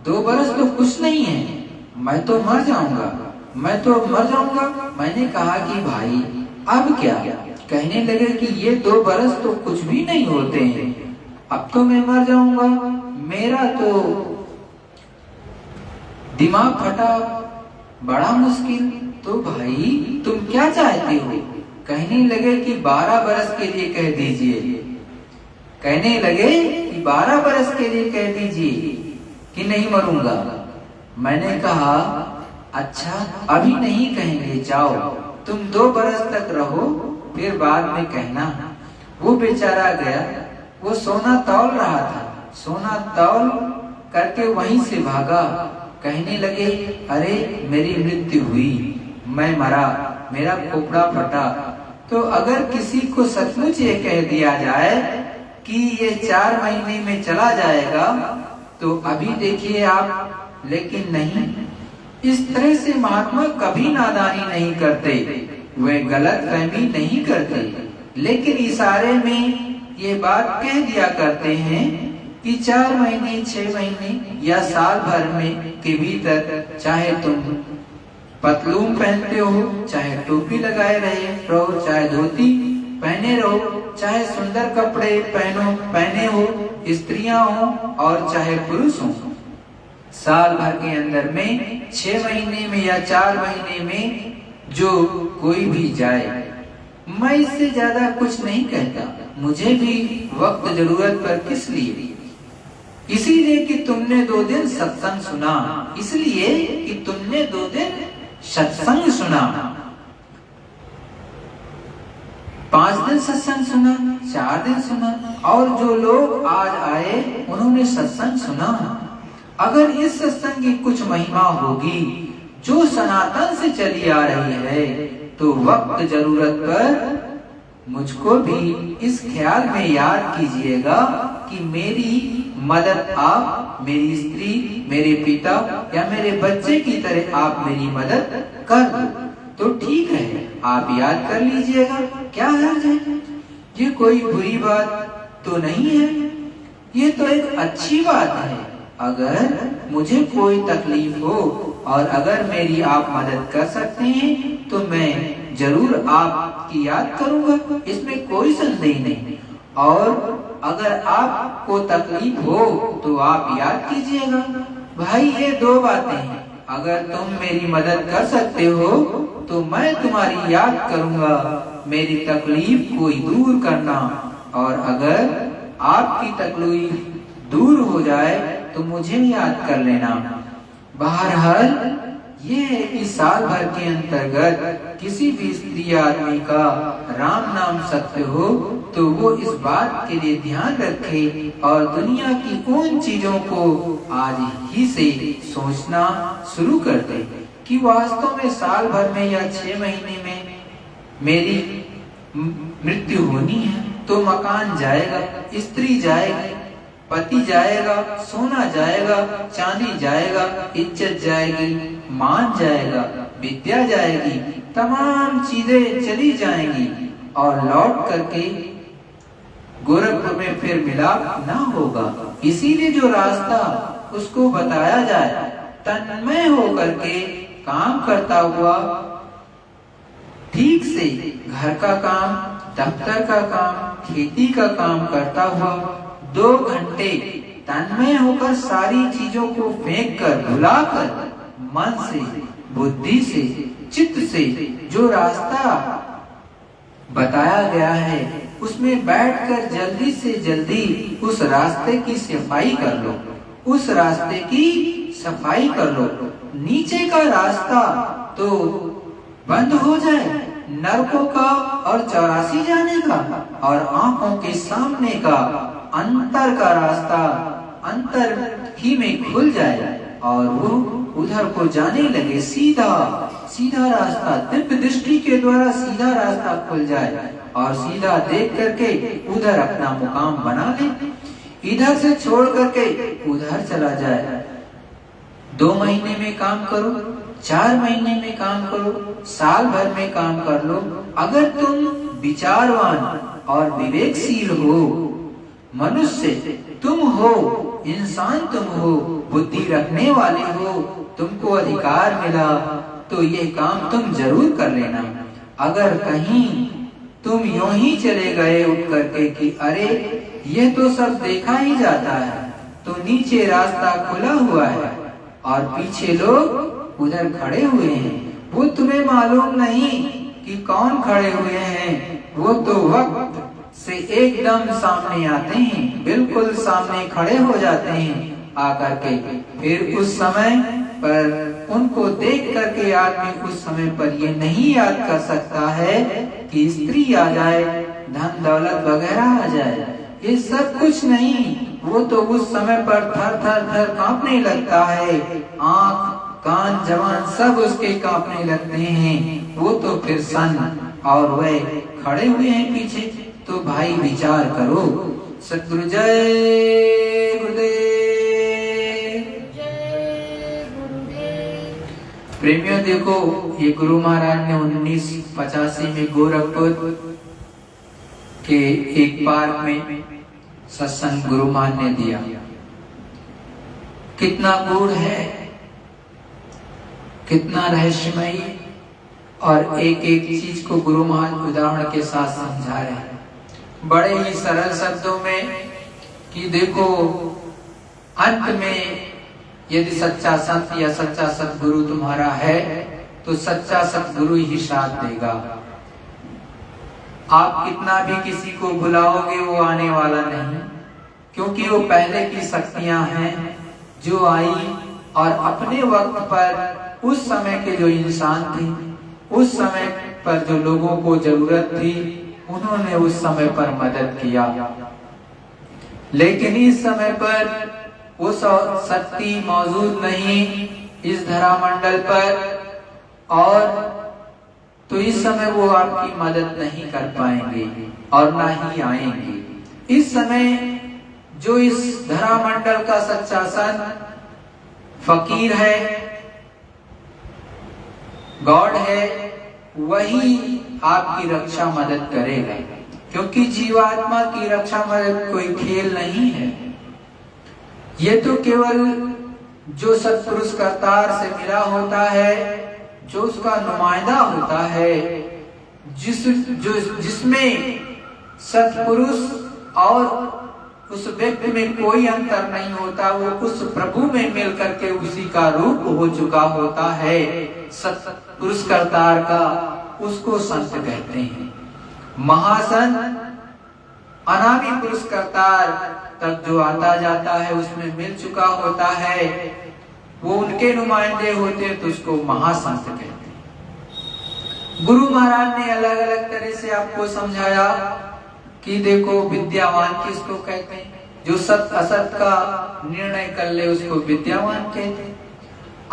2 बरस तो कुछ नहीं है, मैं तो मर जाऊंगा, मैं तो मर जाऊंगा। मैंने कहा कि भाई अब क्या? कहने लगे कि ये 2 बरस तो कुछ भी नहीं होते हैं, अब तो मैं मर जाऊंगा। मेरा तो दिमाग फटा, बड़ा मुश्किल। तो भाई तुम क्या चाहते हो? कहने लगे कि 12 बरस के लिए कह दीजिए। कहने लगे कि 12 बरस के लिए कह दीजिए कि नहीं मरूंगा। मैंने कहा अच्छा अभी नहीं कहेंगे, जाओ तुम 2 बरस तक रहो, फिर बाद में कहना। वो बेचारा गया, वो सोना तौल रहा था, सोना तौल करके वहीं से भागा। कहने लगे अरे मेरी मृत्यु हुई, मैं मरा, मेरा खोपड़ा फटा। तो अगर किसी को सचमुच ये कह दिया जाए कि ये 4 महीने में चला जाएगा तो अभी देखिए आप, लेकिन नहीं, इस तरह से महात्मा कभी नादानी नहीं करते, वे गलत फहमी नहीं करते, लेकिन इशारे में ये बात कह दिया करते हैं कि 4 महीने 6 महीने या साल भर में के भीतर चाहे तुम पतलून पहनते हो, चाहे टोपी लगाए रहो, चाहे धोती पहने रहो, चाहे सुंदर कपड़े पहने हो, स्त्रियां हो और चाहे पुरुष हो, साल भर के अंदर में 6 महीने में या 4 महीने में जो कोई भी जाए, मैं इससे ज्यादा कुछ नहीं कहता। मुझे भी वक्त जरूरत पर किस लिए? इसीलिए कि तुमने 2 दिन सत्संग सुना, इसलिए कि तुमने 2 दिन सत्संग सुना। 5 दिन सत्संग सुना, 4 दिन सुना, और जो लोग आज आए उन्होंने सत्संग सुना। अगर इस सत्संग की कुछ महिमा होगी जो सनातन से चली आ रही है, तो वक्त जरूरत पर मुझको भी इस ख्याल में याद कीजिएगा कि मेरी मदद आप, मेरी स्त्री, मेरे पिता या मेरे बच्चे की तरह आप मेरी मदद कर दो तो ठीक है, आप याद कर लीजिएगा, क्या हर्ज है? ये कोई बुरी बात तो नहीं है, ये तो एक अच्छी बात है। अगर मुझे कोई तकलीफ हो और अगर मेरी आप मदद कर सकते हैं तो मैं जरूर आपकी याद करूंगा, इसमें कोई संदेह नहीं। और अगर आपको तकलीफ हो तो आप याद कीजिएगा। भाई ये 2 बातें हैं, अगर तुम मेरी मदद कर सकते हो तो मैं तुम्हारी याद करूंगा, मेरी तकलीफ कोई दूर करना, और अगर आपकी तकलीफ दूर हो जाए तो मुझे याद कर लेना। बहरहाल ये है कि साल भर के अंतर्गत किसी भी स्त्री आदमी का राम नाम सत्य हो तो वो इस बात के लिए ध्यान रखे और दुनिया की उन चीजों को आज ही से सोचना शुरू कर दे कि वास्तव में साल भर में या 6 महीने में मेरी मृत्यु होनी है, तो मकान जाएगा, स्त्री जाएगी, पति जाएगा, सोना जाएगा, चांदी जाएगा, इज्जत जाएगी, मान जाएगा, विद्या जाएगी, तमाम चीजें चली जाएंगी और लौट करके गोरखपुर में फिर मिलाप ना होगा। इसीलिए जो रास्ता उसको बताया जाए, तन्मय होकर के काम करता हुआ, ठीक से घर का काम, दफ्तर का काम, खेती का काम करता हुआ 2 घंटे तन्मय होकर सारी चीजों को फेंक कर, भुलाकर मन से बुद्धि से, चित्त से जो रास्ता बताया गया है उसमें बैठकर जल्दी से जल्दी उस रास्ते की सफाई कर लो, उस रास्ते की सफाई कर लो। नीचे का रास्ता तो बंद हो जाए, नरकों का और 84 जाने का, और आंखों के सामने का अंतर का रास्ता अंतर ही में खुल जाए और वो उधर को जाने लगे। सीधा सीधा रास्ता, दिव्य दृष्टि के द्वारा सीधा रास्ता खुल जाए और सीधा देख करके उधर अपना मुकाम बना ले। इधर से छोड़ करके उधर चला जाए। 2 महीने में काम करो, 4 महीने में काम करो, साल भर में काम कर लो। अगर तुम विचारवान और विवेकशील हो, मनुष्य तुम हो, इंसान तुम हो, बुद्धि रखने वाले हो, तुमको अधिकार मिला तो ये काम तुम जरूर कर लेना। अगर कहीं तुम यूं ही चले गए उठ करके कि अरे ये तो सब देखा ही जाता है, तो नीचे रास्ता खुला हुआ है और पीछे लोग उधर खड़े हुए हैं, वो तुम्हें मालूम नहीं कि कौन खड़े हुए हैं, वो तो वक्त से एकदम सामने आते हैं, बिल्कुल सामने खड़े हो जाते हैं आकर के। फिर उस समय पर उनको देख करके आदमी उस समय पर ये नहीं याद कर सकता है कि स्त्री आ जाए, धन दौलत वगैरह आ जाए, ये सब कुछ नहीं। वो तो उस समय पर थर थर थर कांपने लगता है, आंख कान जवान सब उसके कांपने लगते हैं। वो तो फिर सन और वह खड़े हुए हैं पीछे। तो भाई विचार करो। सतगुरु जय गुरुदेव। प्रेमियों देखो, ये गुरु महाराज ने 1985 में गोरखपुर के एक पार्क में सत्संग गुरु महाराज ने दिया। कितना गूढ़ है, कितना रहस्यमयी, और एक एक चीज को गुरु महाराज उदाहरण के साथ समझा रहे हैं बड़े ही सरल शब्दों में कि देखो अंत में यदि सच्चा संत या सच्चा सतगुरु तुम्हारा है तो सच्चा सतगुरु ही साथ देगा। आप कितना भी किसी को बुलाओगे वो आने वाला नहीं, क्योंकि वो पहले की शक्तियां हैं जो आई और अपने वक्त पर उस समय के जो इंसान थे, उस समय पर जो लोगों को जरूरत थी, उन्होंने उस समय पर मदद किया। लेकिन इस समय पर वो शक्ति मौजूद नहीं इस धरामंडल पर, और तो इस समय वो आपकी मदद नहीं कर पाएंगे और ना ही आएंगे। इस समय जो इस धरामंडल का सच्चा संत फकीर है, गॉड है, वही आपकी रक्षा मदद करेगा, क्योंकि जीवात्मा की रक्षा मदद कोई खेल नहीं है। ये तो केवल जो सत्पुरुष करतार से मिला होता है, जो उसका नुमाइंदा होता है, जिसमें सत्पुरुष और उस व्यक्ति में कोई अंतर नहीं होता, वो उस प्रभु में मिल करके उसी का रूप हो चुका होता है। सत्पुरुष करतार का उसको संत कहते हैं। महासंत अनामी पुरुष करतार तक जो आता जाता है उसमें मिल चुका होता है, वो उनके नुमाइंदे होते हैं तो उसको महासंत कहते हैं। गुरु महाराज ने अलग अलग तरह से आपको समझाया कि देखो विद्यावान किसको कहते हैं, जो सत असत का निर्णय कर ले उसको विद्यावान कहते हैं।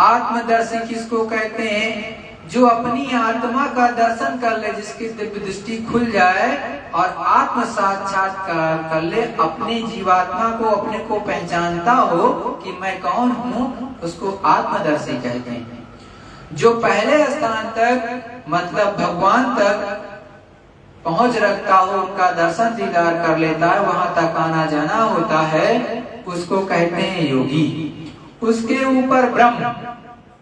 आत्मदर्शी किसको कहते हैं, जो अपनी आत्मा का दर्शन कर ले, जिसकी दिव्य दृष्टि खुल जाए और आत्म साक्षात्कार कर ले, अपने जीवात्मा को अपने को पहचानता हो कि मैं कौन हूँ, उसको आत्मदर्शी कहते हैं। जो पहले स्थान तक मतलब भगवान तक पहुंच रखता हो, उनका दर्शन दीदार कर लेता है, वहां तक आना जाना होता है, उसको कहते हैं योगी। उसके ऊपर ब्रह्म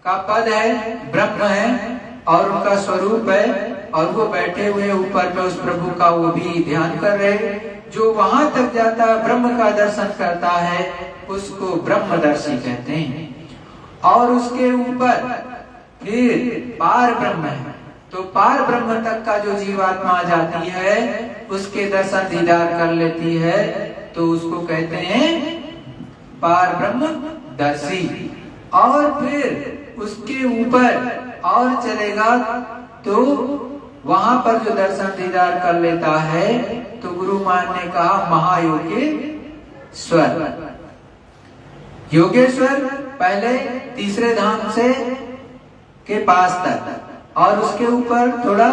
का पद है, ब्रह्म है और उनका स्वरूप है, और वो बैठे हुए ऊपर में उस प्रभु का वो भी ध्यान कर रहे। जो वहां तक जाता है, ब्रह्म का दर्शन करता है, उसको ब्रह्मदर्शी कहते हैं। और उसके ऊपर फिर पार ब्रह्म है। तो पार ब्रह्म तक का जो जीवात्मा आ जाती है, उसके दर्शन दीदार कर लेती है, तो उसको कहते हैं पार ब्रह्म दर्शी। और फिर उसके ऊपर और चलेगा तो वहां पर जो दर्शन दीदार कर लेता है, तो गुरु मान ने कहा महायोगेश्वर। योगेश्वर पहले तीसरे धाम से के पास तक, और उसके ऊपर थोड़ा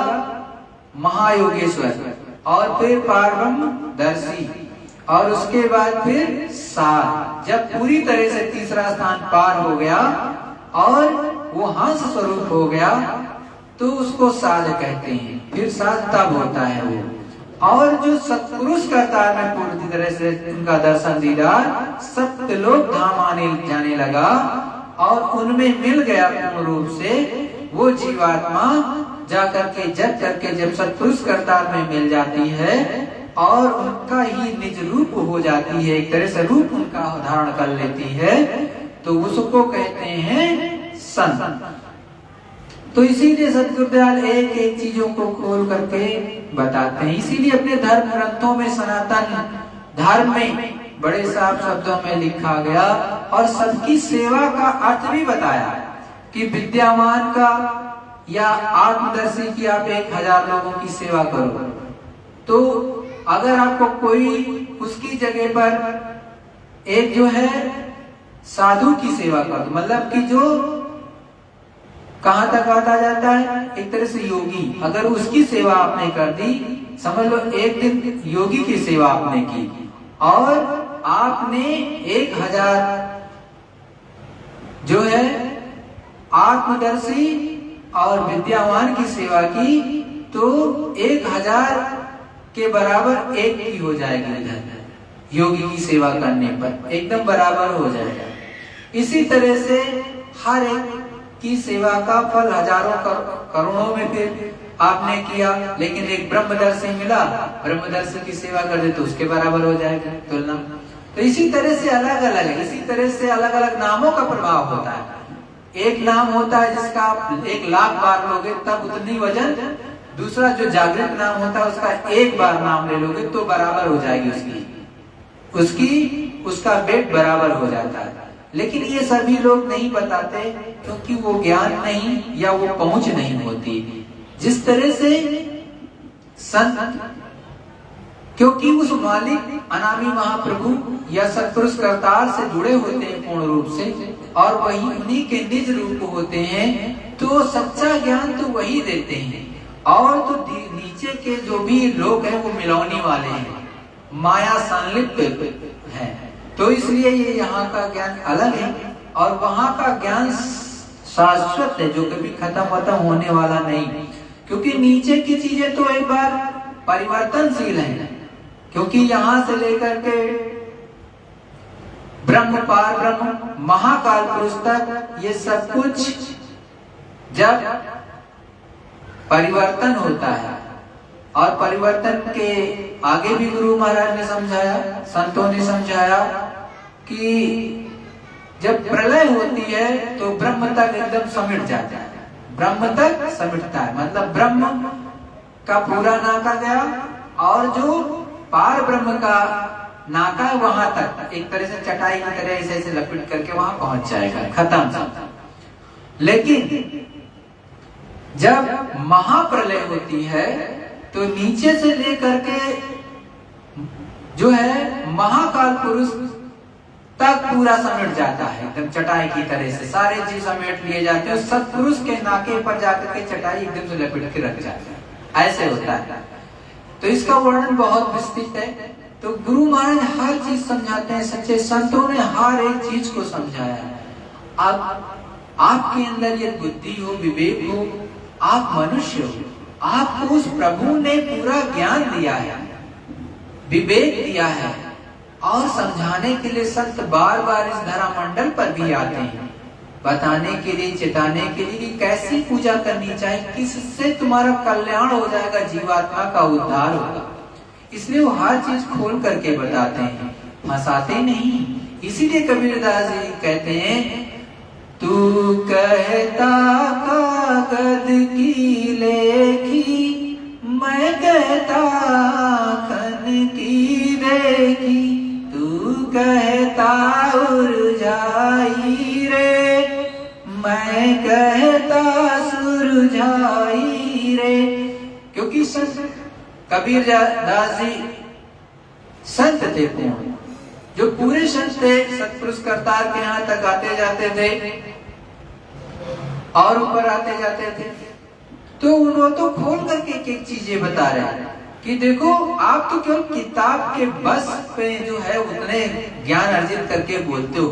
महायोगेश्वर, और फिर पारब्रह्म दर्शी, और उसके बाद फिर साध। जब पूरी तरह से तीसरा स्थान पार हो गया और वो हंस स्वरूप हो गया, तो उसको साध कहते हैं। फिर साध तब होता है वो। और जो सत्पुरुष करतार में पूरी तरह से उनका दर्शन दीदार सत्यलोक धाम आने जाने लगा, और उनमें मिल गया पूर्ण रूप से, वो जीवात्मा जाकर के जब करके जब सत्पुरुष करतार में मिल जाती है और उनका ही निज रूप हो जाती है, एक तरह से रूप उनका धारण कर लेती है, तो उसको कहते हैं संत। तो इसीलिए सद्गुरुदयाल एक एक चीजों को खोल करके बताते हैं। इसीलिए अपने धर्म ग्रंथों में सनातन धर्म में बड़े साफ शब्दों में लिखा गया, और सबकी सेवा का अर्थ भी बताया कि विद्यावान का या आत्मदर्शी की आप 1000 लोगों की सेवा करो, तो अगर आपको कोई उसकी जगह पर एक जो है साधु की सेवा कर दो, मतलब कि जो कहां तक आता जाता है, एक तरह से योगी, अगर उसकी सेवा आपने कर दी, समझ लो एक दिन योगी की सेवा आपने की, और आपने 1000 जो है आत्मदर्शी और विद्यावान की सेवा की, तो 1000 के बराबर एक की हो जाएगी। उधर योगी की सेवा करने पर एकदम बराबर हो जाएगा। इसी तरह से हर एक की सेवा का फल हजारों करोड़ों में फिर आपने किया, लेकिन एक ब्रह्मदर्शी मिला, ब्रह्मदर्शी की सेवा कर दे तो उसके बराबर हो जाएगा तुलना। तो इसी तरह से अलग अलग है, इसी तरह से अलग अलग नामों का प्रभाव होता है। एक नाम होता है जिसका आप 1,00,000 बार लोगे तब उतनी वजन, दूसरा जो जागृत नाम होता है उसका 1 बार नाम ले लोगे तो बराबर हो जाएगी उसका वेट बराबर हो जाता है। लेकिन ये सभी लोग नहीं बताते, क्योंकि वो ज्ञान नहीं या वो पहुंच नहीं होती। जिस तरह से संत, क्योंकि उस मालिक अनामी महाप्रभु या सत्पुरुष करतार से जुड़े होते हैं पूर्ण रूप से, और वही उन्हीं के निज रूप होते हैं, तो सच्चा ज्ञान तो वही देते हैं। और तो नीचे के जो भी लोग हैं वो मिलौनी वाले हैं, माया संलिप्त है। तो इसलिए ये यहाँ का ज्ञान अलग है, और वहां का ज्ञान शाश्वत है, जो कभी खत्म होने वाला नहीं। क्योंकि नीचे की चीजें तो एक बार परिवर्तनशील हैं, क्योंकि यहाँ से लेकर के ब्रह्म पार ब्रह्म महाकाल पुरुष तक ये सब कुछ जब परिवर्तन होता है, और परिवर्तन के आगे भी गुरु महाराज ने समझाया, संतों ने समझाया कि जब प्रलय होती है तो ब्रह्म तक एकदम समिट जाता है, ब्रह्म तक समिटता है, मतलब ब्रह्म का पूरा नाका गया, और जो पार ब्रह्म का नाका है वहां तक एक तरह से चटाई की तरह ऐसे लपेट करके वहां पहुंच जाएगा, खत्म। लेकिन जब महाप्रलय होती है तो नीचे से लेकर के जो है महाकाल पुरुष तक पूरा समेट जाता है, एकदम चटाई की तरह से सारे जीव समेट लिए जाते हैं, सत्पुरुष के नाके पर जाकर के चटाई एकदम से लपेट के रख जाते हैं, ऐसे होता है। तो इसका वर्णन बहुत विस्तृत है। तो गुरु महाराज हर चीज समझाते हैं, सच्चे संतों ने हर एक चीज को समझाया है। आपके अंदर ये बुद्धि हो, विवेक हो, आप मनुष्य हो, आपको उस प्रभु ने पूरा ज्ञान दिया है, विवेक दिया है, और समझाने के लिए संत बार बार इस धरा मंडल पर भी आते हैं, बताने के लिए, चेताने के लिए कि कैसी पूजा करनी चाहिए, किससे तुम्हारा कल्याण हो जाएगा, जीवात्मा का उद्धार होगा। इसलिए वो हर चीज खोल करके बताते हैं, फंसाते नहीं। इसीलिए कबीरदास जी कहते हैं तू कहता कागज की लेखी, मैं कहता खन की देखी। तू कहता उरझाई रे, मैं कहता सुरझाई रे। क्योंकि संत कबीर दास जी संत थे पूर्ण, जो पूरे संत थे, सतपुरुष करतार के यहाँ तक आते जाते थे और ऊपर आते जाते थे। तो उन्होंने तो खोल करके एक चीजें बता रहे हैं कि देखो आप तो केवल किताब के बस पे जो है उतने ज्ञान अर्जित करके बोलते हो,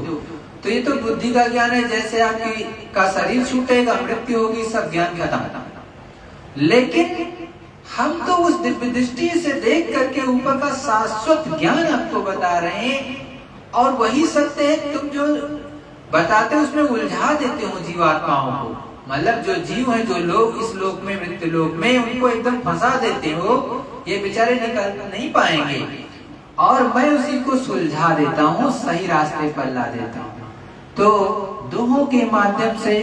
तो ये तो बुद्धि का ज्ञान है। जैसे आपकी का शरीर छूटेगा, मृत्यु होगी, सब ज्ञान खत्म। लेकिन हम तो उस दिव्य दृष्टि से देख करके ऊपर का शाश्वत ज्ञान आपको बता रहे हैं, और वही सत्य है। तुम जो बताते हो उसमें उलझा देते हो जीवात्माओं को। मतलब जो जीव है, जो लोग इस लोक में, मृत्यु लोक में, उनको एकदम फंसा देते हो, ये बेचारे निकल नहीं पाएंगे। और मैं उसी को सुलझा देता हूँ, सही रास्ते पर ला देता हूँ। तो दोहों के माध्यम से,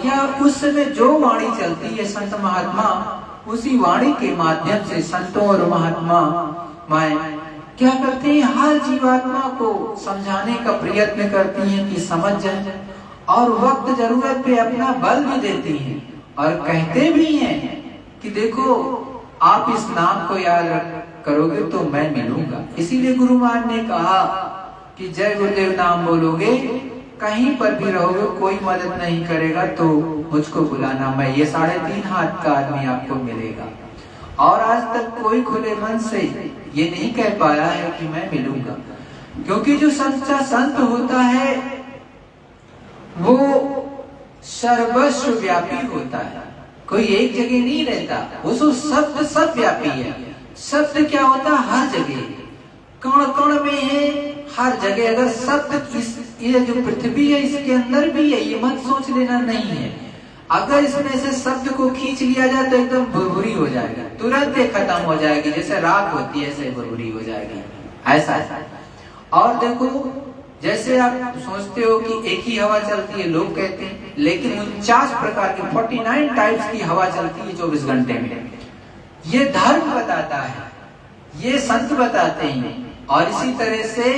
या उस समय जो वाणी चलती है संत महात्मा, उसी वाणी के माध्यम से संतों और महात्मा माए क्या करते हैं, हर जीवात्मा को समझाने का प्रयत्न करती हैं कि समझ जाए, और वक्त जरूरत पे अपना बल भी देती हैं, और कहते भी हैं कि देखो आप इस नाम को याद करोगे तो मैं मिलूंगा। इसीलिए गुरु महाराज ने कहा कि जय गुरुदेव नाम बोलोगे, कहीं पर भी रहोगे, कोई मदद नहीं करेगा तो मुझको बुलाना, मैं ये 3.5 हाथ का आदमी आपको मिलेगा। और आज तक कोई खुले मन से ये नहीं कह पाया है कि मैं मिलूंगा, क्योंकि जो सच्चा संत होता है वो सर्वस्व व्यापी होता है, कोई एक जगह नहीं रहता। वो तो शब्द सब व्यापी है। शब्द क्या होता है, हर जगह, कण कण में है, हर जगह। अगर शब्द ये जो पृथ्वी है इसके अंदर भी है, ये मत सोच लेना नहीं है। अगर इसमें से शब्द को खींच लिया जाए तो एकदम भुरभुरी हो जाएगा, तुरंत ही खत्म हो जाएगी। जैसे राख होती है ऐसे भुरभुरी हो जाएगी, ऐसा। और देखो जैसे आप सोचते हो कि एक ही हवा चलती है, लोग कहते हैं, लेकिन 49 प्रकार की 49 टाइप्स की हवा चलती है 24 घंटे में। ये धर्म बताता है, ये संत बताते हैं। और इसी तरह से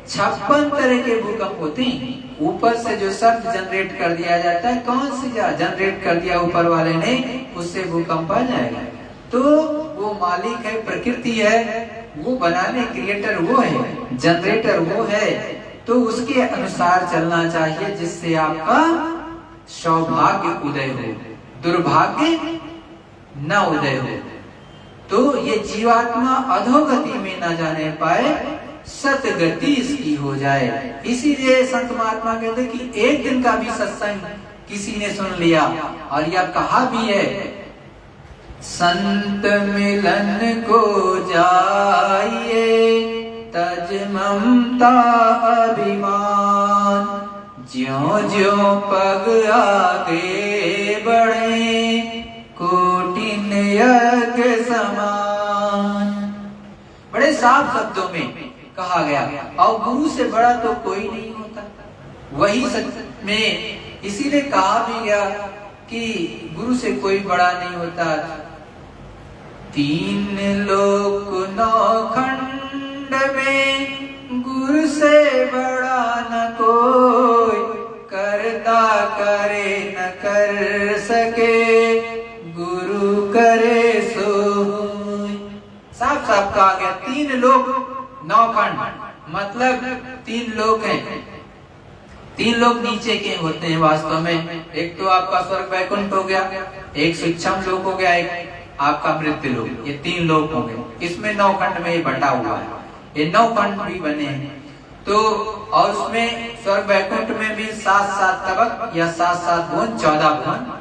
56 तरह के भूकंप होते हैं। ऊपर से जो शब्द जनरेट कर दिया जाता है, कौन सी जनरेट कर दिया ऊपर वाले ने, उससे भूकंप आ जाएगा। तो वो मालिक है, प्रकृति है, वो बनाने क्रिएटर वो है, जनरेटर वो है। तो उसके अनुसार चलना चाहिए, जिससे आपका सौभाग्य उदय हो, दुर्भाग्य न उदय हो। तो ये जीवात्मा अधोगति में न जाने पाए, सतगति इसकी हो जाए। इसीलिए संत महात्मा कहते कि एक दिन का भी सत्संग किसी ने सुन लिया, और यह कहा भी है, संत मिलन को जाइए तज ममता अभिमान, ज्यों ज्यों पग आगे बढ़े कोटिन यज्ञ समान। बड़े साफ शब्दों में कहा गया, और गुरु से बड़ा तो कोई नहीं होता, वही सच में। इसीलिए कहा भी गया कि गुरु से कोई बड़ा नहीं होता। 3 लोक 9 खंड में गुरु से बड़ा न कोई, करता करे न कर सके गुरु करे सोई। साफ साफ कहा गया 3 लोक 9 खंड, मतलब 3 लोक हैं। 3 लोक नीचे के होते हैं वास्तव में। एक तो आपका स्वर्ग वैकुंठ हो गया, एक सूक्ष्म लोक हो गया, एक आपका मृत्यु लोक। ये 3 लोक हो गए। इसमें 9 खंड में ये बटा हुआ है, ये 9 खंड भी बने हैं। तो और उसमें स्वर्ग वैकुंठ में भी 7-7 तबक या 7-7 भुवन, 14 भुवन।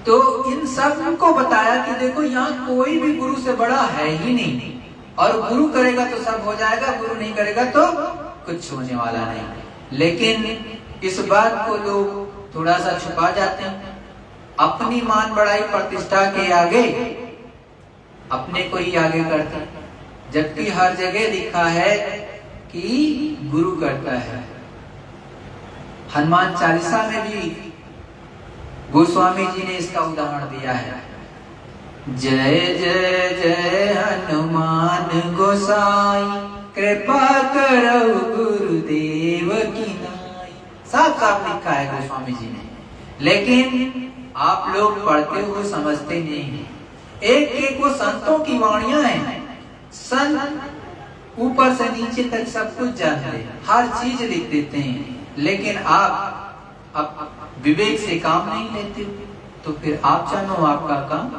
तो इन सब को बताया कि देखो यहाँ कोई भी गुरु से बड़ा है ही नहीं, और गुरु करेगा तो सब हो जाएगा, गुरु नहीं करेगा तो कुछ होने वाला नहीं। लेकिन इस बात को लोग थोड़ा सा छुपा जाते हैं, अपनी मान बढ़ाई प्रतिष्ठा के आगे अपने को ही आगे करते हैं, जबकि हर जगह लिखा है कि गुरु करता है। हनुमान चालीसा में भी गोस्वामी जी ने इसका उदाहरण दिया है। जय जय जय हनुमान गोसाई, कृपा करो गुरुदेव की नाई। साफ साफ लिखा है गोस्वामी जी ने, लेकिन आप लोग पढ़ते हो समझते नहीं हैं। एक एक वो संतों की वाणियां हैं। संत ऊपर से नीचे तक सब कुछ जानते हैं, हर चीज लिख देते हैं, लेकिन आप विवेक से काम नहीं लेते, तो फिर आप जानो आपका काम।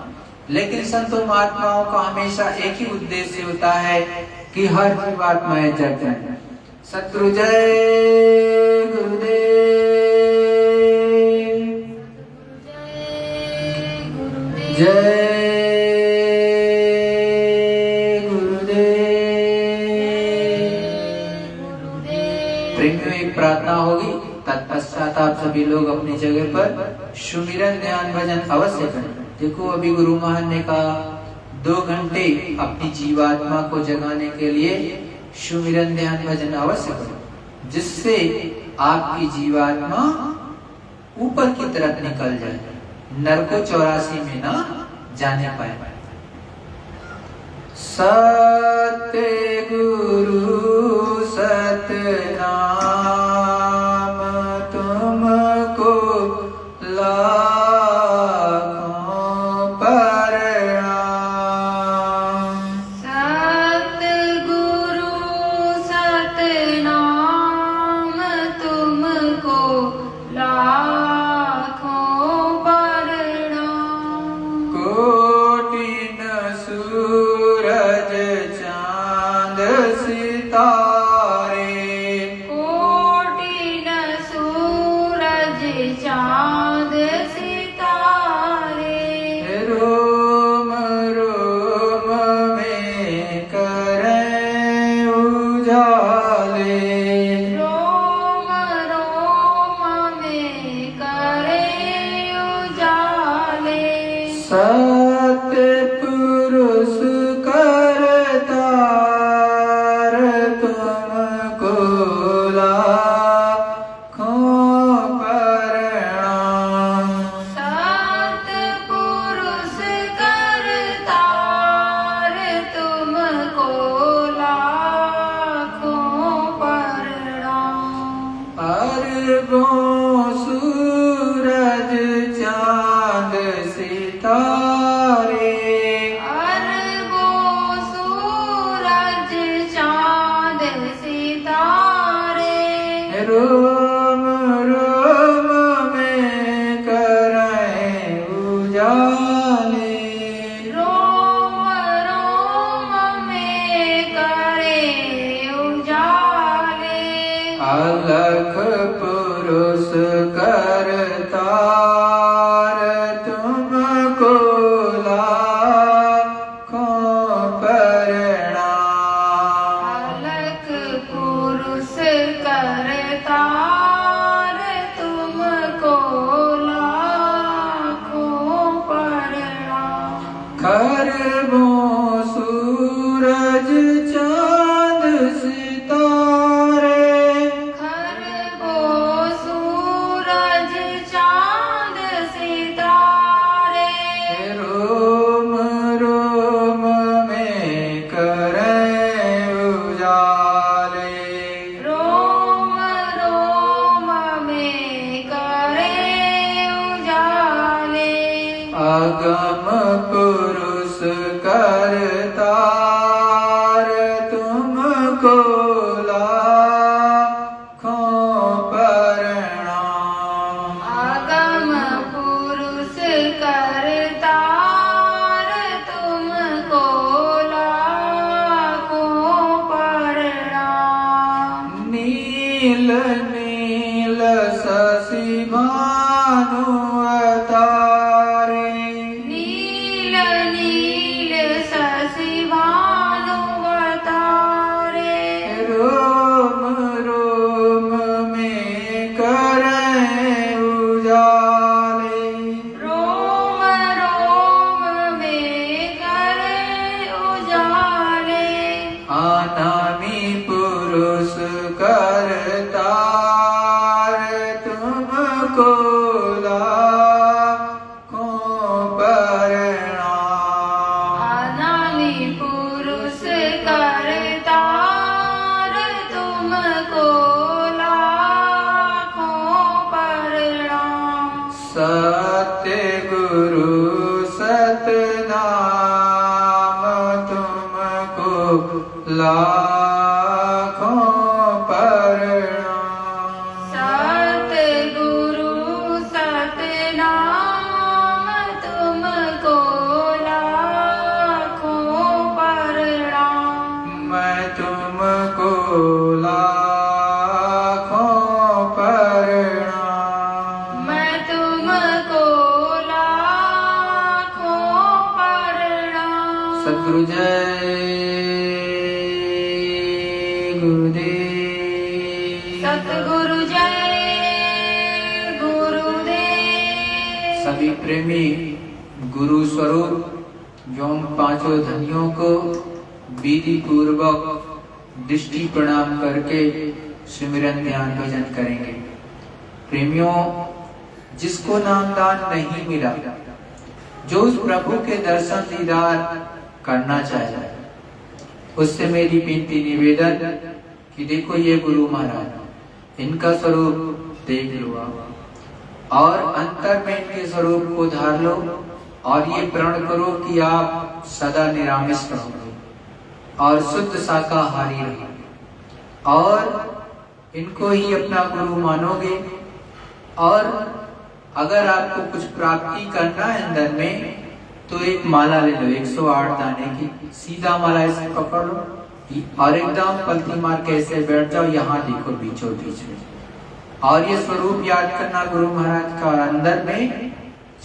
लेकिन संतों महात्माओं का हमेशा एक ही उद्देश्य होता है कि हर जीवात्माएं जग जाए। सतगुरु जय गुरुदेव, जय प्रार्थना होगी, तत्पश्चात आप सभी लोग अपनी जगह पर सुमिरन ध्यान भजन अवश्य करें। देखो अभी गुरु महान ने कहा 2 घंटे अपनी जीवात्मा को जगाने के लिए सुमिरन ध्यान भजन अवश्य करें, जिससे आपकी जीवात्मा ऊपर की तरफ निकल जाए, नरको 84 में ना जाने पाए। सत्य गुरु सतनाम, तुमको लाखों प्रणाम। सतगुरु सतनाम, तुमको लाखों प्रणाम। कोटिन सूरज चांद सितारे, कोटिन सूरज चांद सितारे। रोम रोम में करें उजाले, रोम रोम में करे उजाले। सतपुरुष करतार, तुमको लाखों प्रणाम। सतपुरुष करतार, तुमको लाखों प्रणाम। अरबों सूरज चांद सितारे, अरबों सूरज चांद सितारे। रोम रोम में करें उजाले, रोम रोम में करे उजाले। अलख पुरुष करतार, तुमको लाखों प्रणाम। अलख पुरुष करतार, तुमको लाखों प्रणाम। खरबों सूरज चांद सितारे, खरबों सूरज चांद सितारे। रोम रोम में करें उजाले, रोम रोम में करे उजाले। अगम पुरुष करतार, तुमको लाखों प्रणाम। आगम पुरुष करतार, तुमको लाखों प्रणाम। नील नील शशि भानु अवतारे, नील नील शशि भानु अवतारे। रोम रोम में करें उजाले, रोम रोम में करे उजाले। अनामी पुरुष करतार, लाखों प्रणाम। सतगुरु सतनाम तुमको लाखों प्रणाम। मैं तुमको लाखों प्रणाम। मैं तुमको लाखों प्रणाम। सद्गुरु जय गुरुदेव। सतगुरु जय गुरुदेव। सभी प्रेमी गुरु स्वरूप एवं पांचों धनियों को विधि पूर्वक दृष्टि प्रणाम करके सिमरन ध्यान भजन करेंगे। प्रेमियों, जिसको नामदान नहीं मिला, जो उस प्रभु के दर्शन दीदार करना चाहे, उससे मेरी विनती निवेदन कि देखो ये गुरु महाराज, इनका स्वरूप देख लो आप और अंतर में इनके स्वरूप को धार लो और ये प्रण करो कि आप सदा निरामिष रहोगे और शुद्ध शाकाहारी रहोगे और इनको ही अपना गुरु मानोगे। और अगर आपको कुछ प्राप्ति करना है अंदर में, तो एक माला ले लो 108 दाने की, सीधा माला ऐसे पकड़ लो और एकदम पलटी मार के ऐसे बैठ जाओ, यहाँ देखो बीचों बीच में, और ये स्वरूप याद करना गुरु महाराज का। अंदर में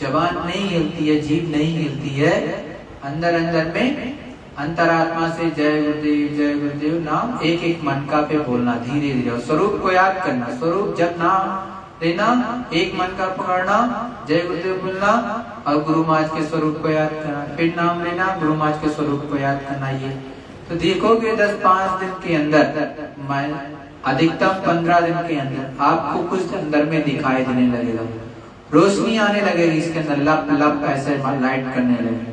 जबान नहीं हिलती है, जीभ नहीं हिलती है, अंदर अंदर में अंतरात्मा से जय गुरुदेव नाम एक एक मन का पे बोलना धीरे धीरे, स्वरूप को याद करना। स्वरूप जब नाम लेना, एक मन का पकड़ना, जय गुरुदेव बोलना और गुरु महाराज के स्वरूप को याद करना, फिर नाम लेना, गुरु महाराज के स्वरूप को याद करना। ये तो देखोगे 10-5 दिन के अंदर, अधिकतम 15 दिन के अंदर आपको कुछ अंदर में दिखाई देने लगेगा, रोशनी आने लगेगी इसके अंदर, लप लप ऐसे लाइट करने लगेगा,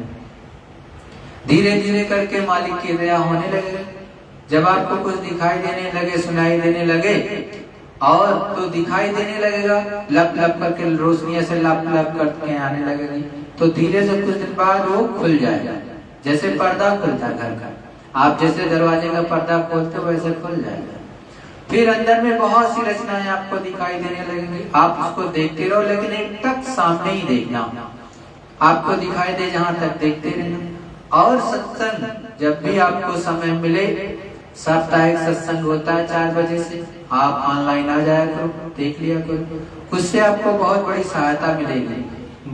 धीरे धीरे करके मालिक की दया होने लगे। जब आपको कुछ दिखाई देने लगे, सुनाई देने लगे, और तो दिखाई देने लगेगा, लप लप करके रोशनी ऐसे लप लप करके आने लगेगी, तो धीरे से कुछ दिन बाद वो खुल जाएगा, जैसे पर्दा खुलता है घर का, आप जैसे दरवाजे का पर्दा खोलते हो वैसे खुल जाएगा। फिर अंदर में बहुत सी रचनाएं आपको दिखाई देने लगेंगी, आप उसको देखते रहो, लेकिन एक टक सामने ही देखना, आपको दिखाई दे जहां तक देखते रहना। और सत्संग जब भी आपको समय मिले, साप्ताहिक सत्संग होता है 4 बजे से, आप ऑनलाइन आ जाया करो, देख लिया करो, उससे आपको बहुत बड़ी सहायता मिलेगी।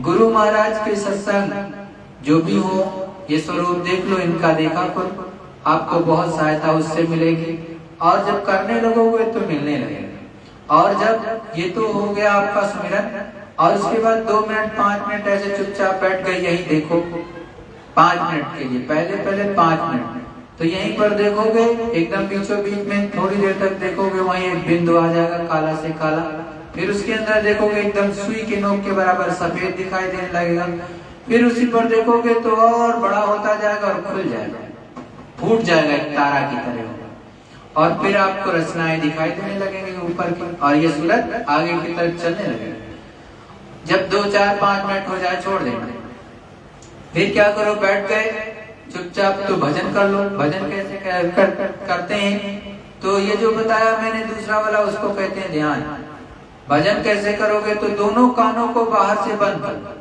गुरु महाराज के सत्संग जो भी हो, ये स्वरूप देख लो, इनका देखा करो, आपको बहुत सहायता उससे मिलेगी। और जब करने लगोगे तो मिलने लगेगा। और जब ये तो हो गया आपका सुमिरन, और उसके बाद 2 मिनट 5 मिनट ऐसे चुपचाप बैठ गए, यही देखो 5 मिनट के लिए, पहले 5 मिनट, तो यहीं पर देखोगे एकदम बीचों बीच में थोड़ी देर तक देखोगे, वहीं एक बिंदु आ जाएगा काला से काला, फिर उसके अंदर देखोगे एकदम सुई के नोक के बराबर सफेद दिखाई देने लगेगा, फिर उसी पर देखोगे तो और बड़ा होता जाएगा और खुल जाएगा, फूट जाएगा एक तारा की तरह, और फिर आपको रचनाएं दिखाई देने लगेंगे ऊपर की, और ये सूरत आगे की तरफ चलने लगेगी। जब 2, 4, 5 मिनट हो जाए छोड़ देना, फिर क्या करो, बैठ गए चुपचाप तो भजन कर लो। भजन कैसे करते हैं, तो ये जो बताया मैंने दूसरा वाला, उसको कहते हैं ध्यान। भजन कैसे करोगे, तो दोनों कानों को बाहर से बंद करो,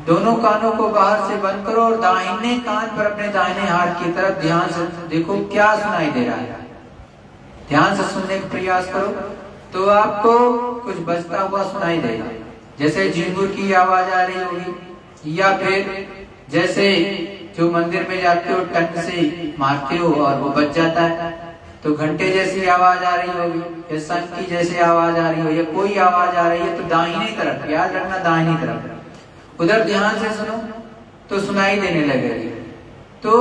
दोनों कानों को बाहर से बंद करो और दाहिने कान पर अपने दाहिने हाथ की तरफ ध्यान से देखो क्या सुनाई दे रहा है, ध्यान से सुनने का प्रयास करो, तो आपको कुछ बजता हुआ सुनाई देगा, जैसे झिंगुर की आवाज आ रही होगी, या फिर जैसे जो मंदिर में जाते हो टंग से मारते हो और वो बज जाता है, तो घंटे जैसी आवाज आ रही होगी, या शंख की जैसी आवाज आ रही हो, या कोई आवाज आ रही है, तो दाहिनी तरफ, याद रखना दाहिनी तरफ, उधर ध्यान से सुनो तो सुनाई देने लगेगी। तो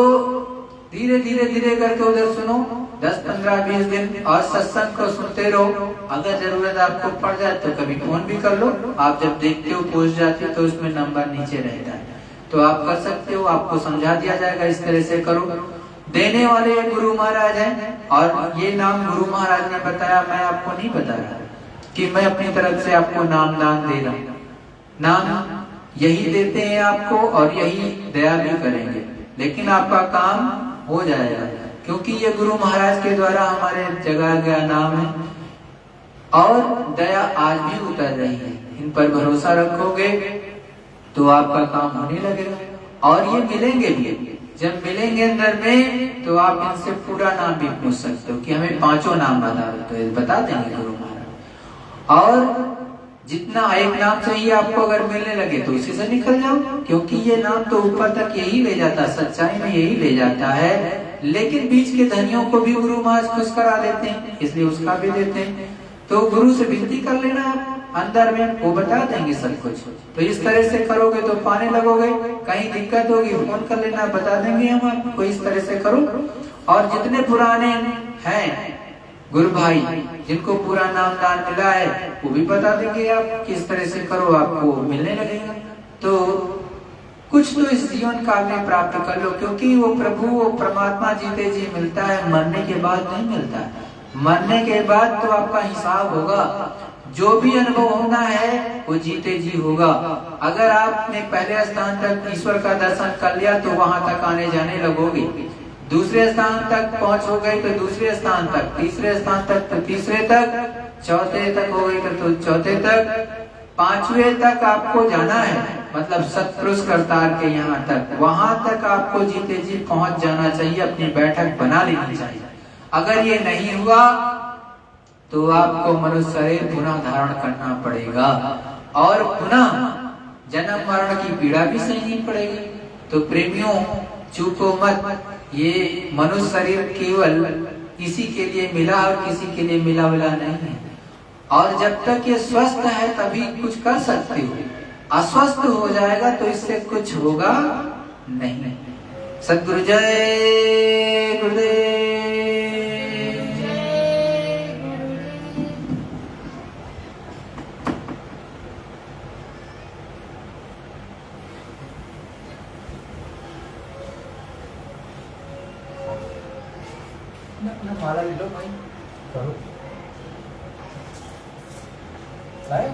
धीरे धीरे धीरे करके उधर सुनो 10, 15, 20 दिन, और सत्संग को सुनते रहो। अगर जरूरत आपको पड़ जाए तो कभी फोन भी कर लो, आप जब देखते हो पहुंच जाते हो तो उसमें नंबर नीचे रहता है, तो आप कर सकते हो, आपको समझा दिया जाएगा, इस तरह से करो। देने वाले गुरु महाराज हैं, और ये नाम गुरु महाराज ने बताया, मैं आपको नहीं बताया कि मैं अपनी तरफ से आपको नाम दान दे रहा हूँ, नाम यही देते हैं आपको और यही दया भी करेंगे, लेकिन आपका काम हो जाएगा। क्योंकि ये गुरु महाराज के द्वारा हमारे जगा गया नाम है और दया आज भी उतर रही है। इन पर भरोसा रखोगे तो आपका काम होने लगेगा और ये मिलेंगे भी। जब मिलेंगे अंदर में तो आप इनसे पूरा नाम भी पूछ सकते हो कि हमें 5 नाम बता दो, तो बता देंगे गुरु महाराज। और जितना एक नाम चाहिए आपको अगर मिलने लगे तो उसी से निकल जाओ, क्योंकि ये नाम तो ऊपर तक यही ले जाता है, सच्चाई में यही ले जाता है। लेकिन बीच के धनियों को भी गुरु महाराज खुश करा देते हैं, इसलिए उसका भी देते हैं। तो गुरु से विनती कर लेना आप अंदर में, वो बता देंगे सब कुछ। तो इस तरह से करोगे तो पाने लगोगे, कहीं दिक्कत होगी फोन कर लेना, बता देंगे हम आपको। इस तरह से करो। और जितने पुराने हैं गुरु भाई जिनको पूरा नाम दान मिला है वो भी बता देंगे आप किस तरह से करो, आपको मिलने लगेगा। तो कुछ तो इस जीवन काल में प्राप्त कर लो, क्योंकि वो प्रभु वो परमात्मा जीते जी मिलता है, मरने के बाद नहीं मिलता है। मरने के बाद तो आपका हिसाब होगा, जो भी अनुभव होना है वो जीते जी होगा। अगर आपने पहले स्थान तक ईश्वर का दर्शन कर लिया तो वहां तक आने जाने लगोगे, दूसरे स्थान तक पहुंच हो गई तो दूसरे स्थान तक, तीसरे स्थान तक तो तीसरे तक, चौथे तक हो गई तो चौथे तक, 5वें तक आपको जाना है। मतलब सतपुरुष करतार के यहाँ तक, वहां तक आपको जीते जी पहुंच जाना चाहिए, अपनी बैठक बना लेनी चाहिए। अगर ये नहीं हुआ तो आपको मनुष्य शरीर पुनः धारण करना पड़ेगा और पुनः जन्म मरण की पीड़ा भी सहनी पड़ेगी। तो प्रेमियों चूको मत, ये मनुष्य शरीर केवल इसी के लिए मिला और किसी के लिए मिला नहीं है। और जब तक ये स्वस्थ है तभी कुछ कर सकते हो, अस्वस्थ हो जाएगा तो इससे कुछ होगा नहीं। सद्गुरु जय गुरुदेव। माला ले लो भाई, करो लाए।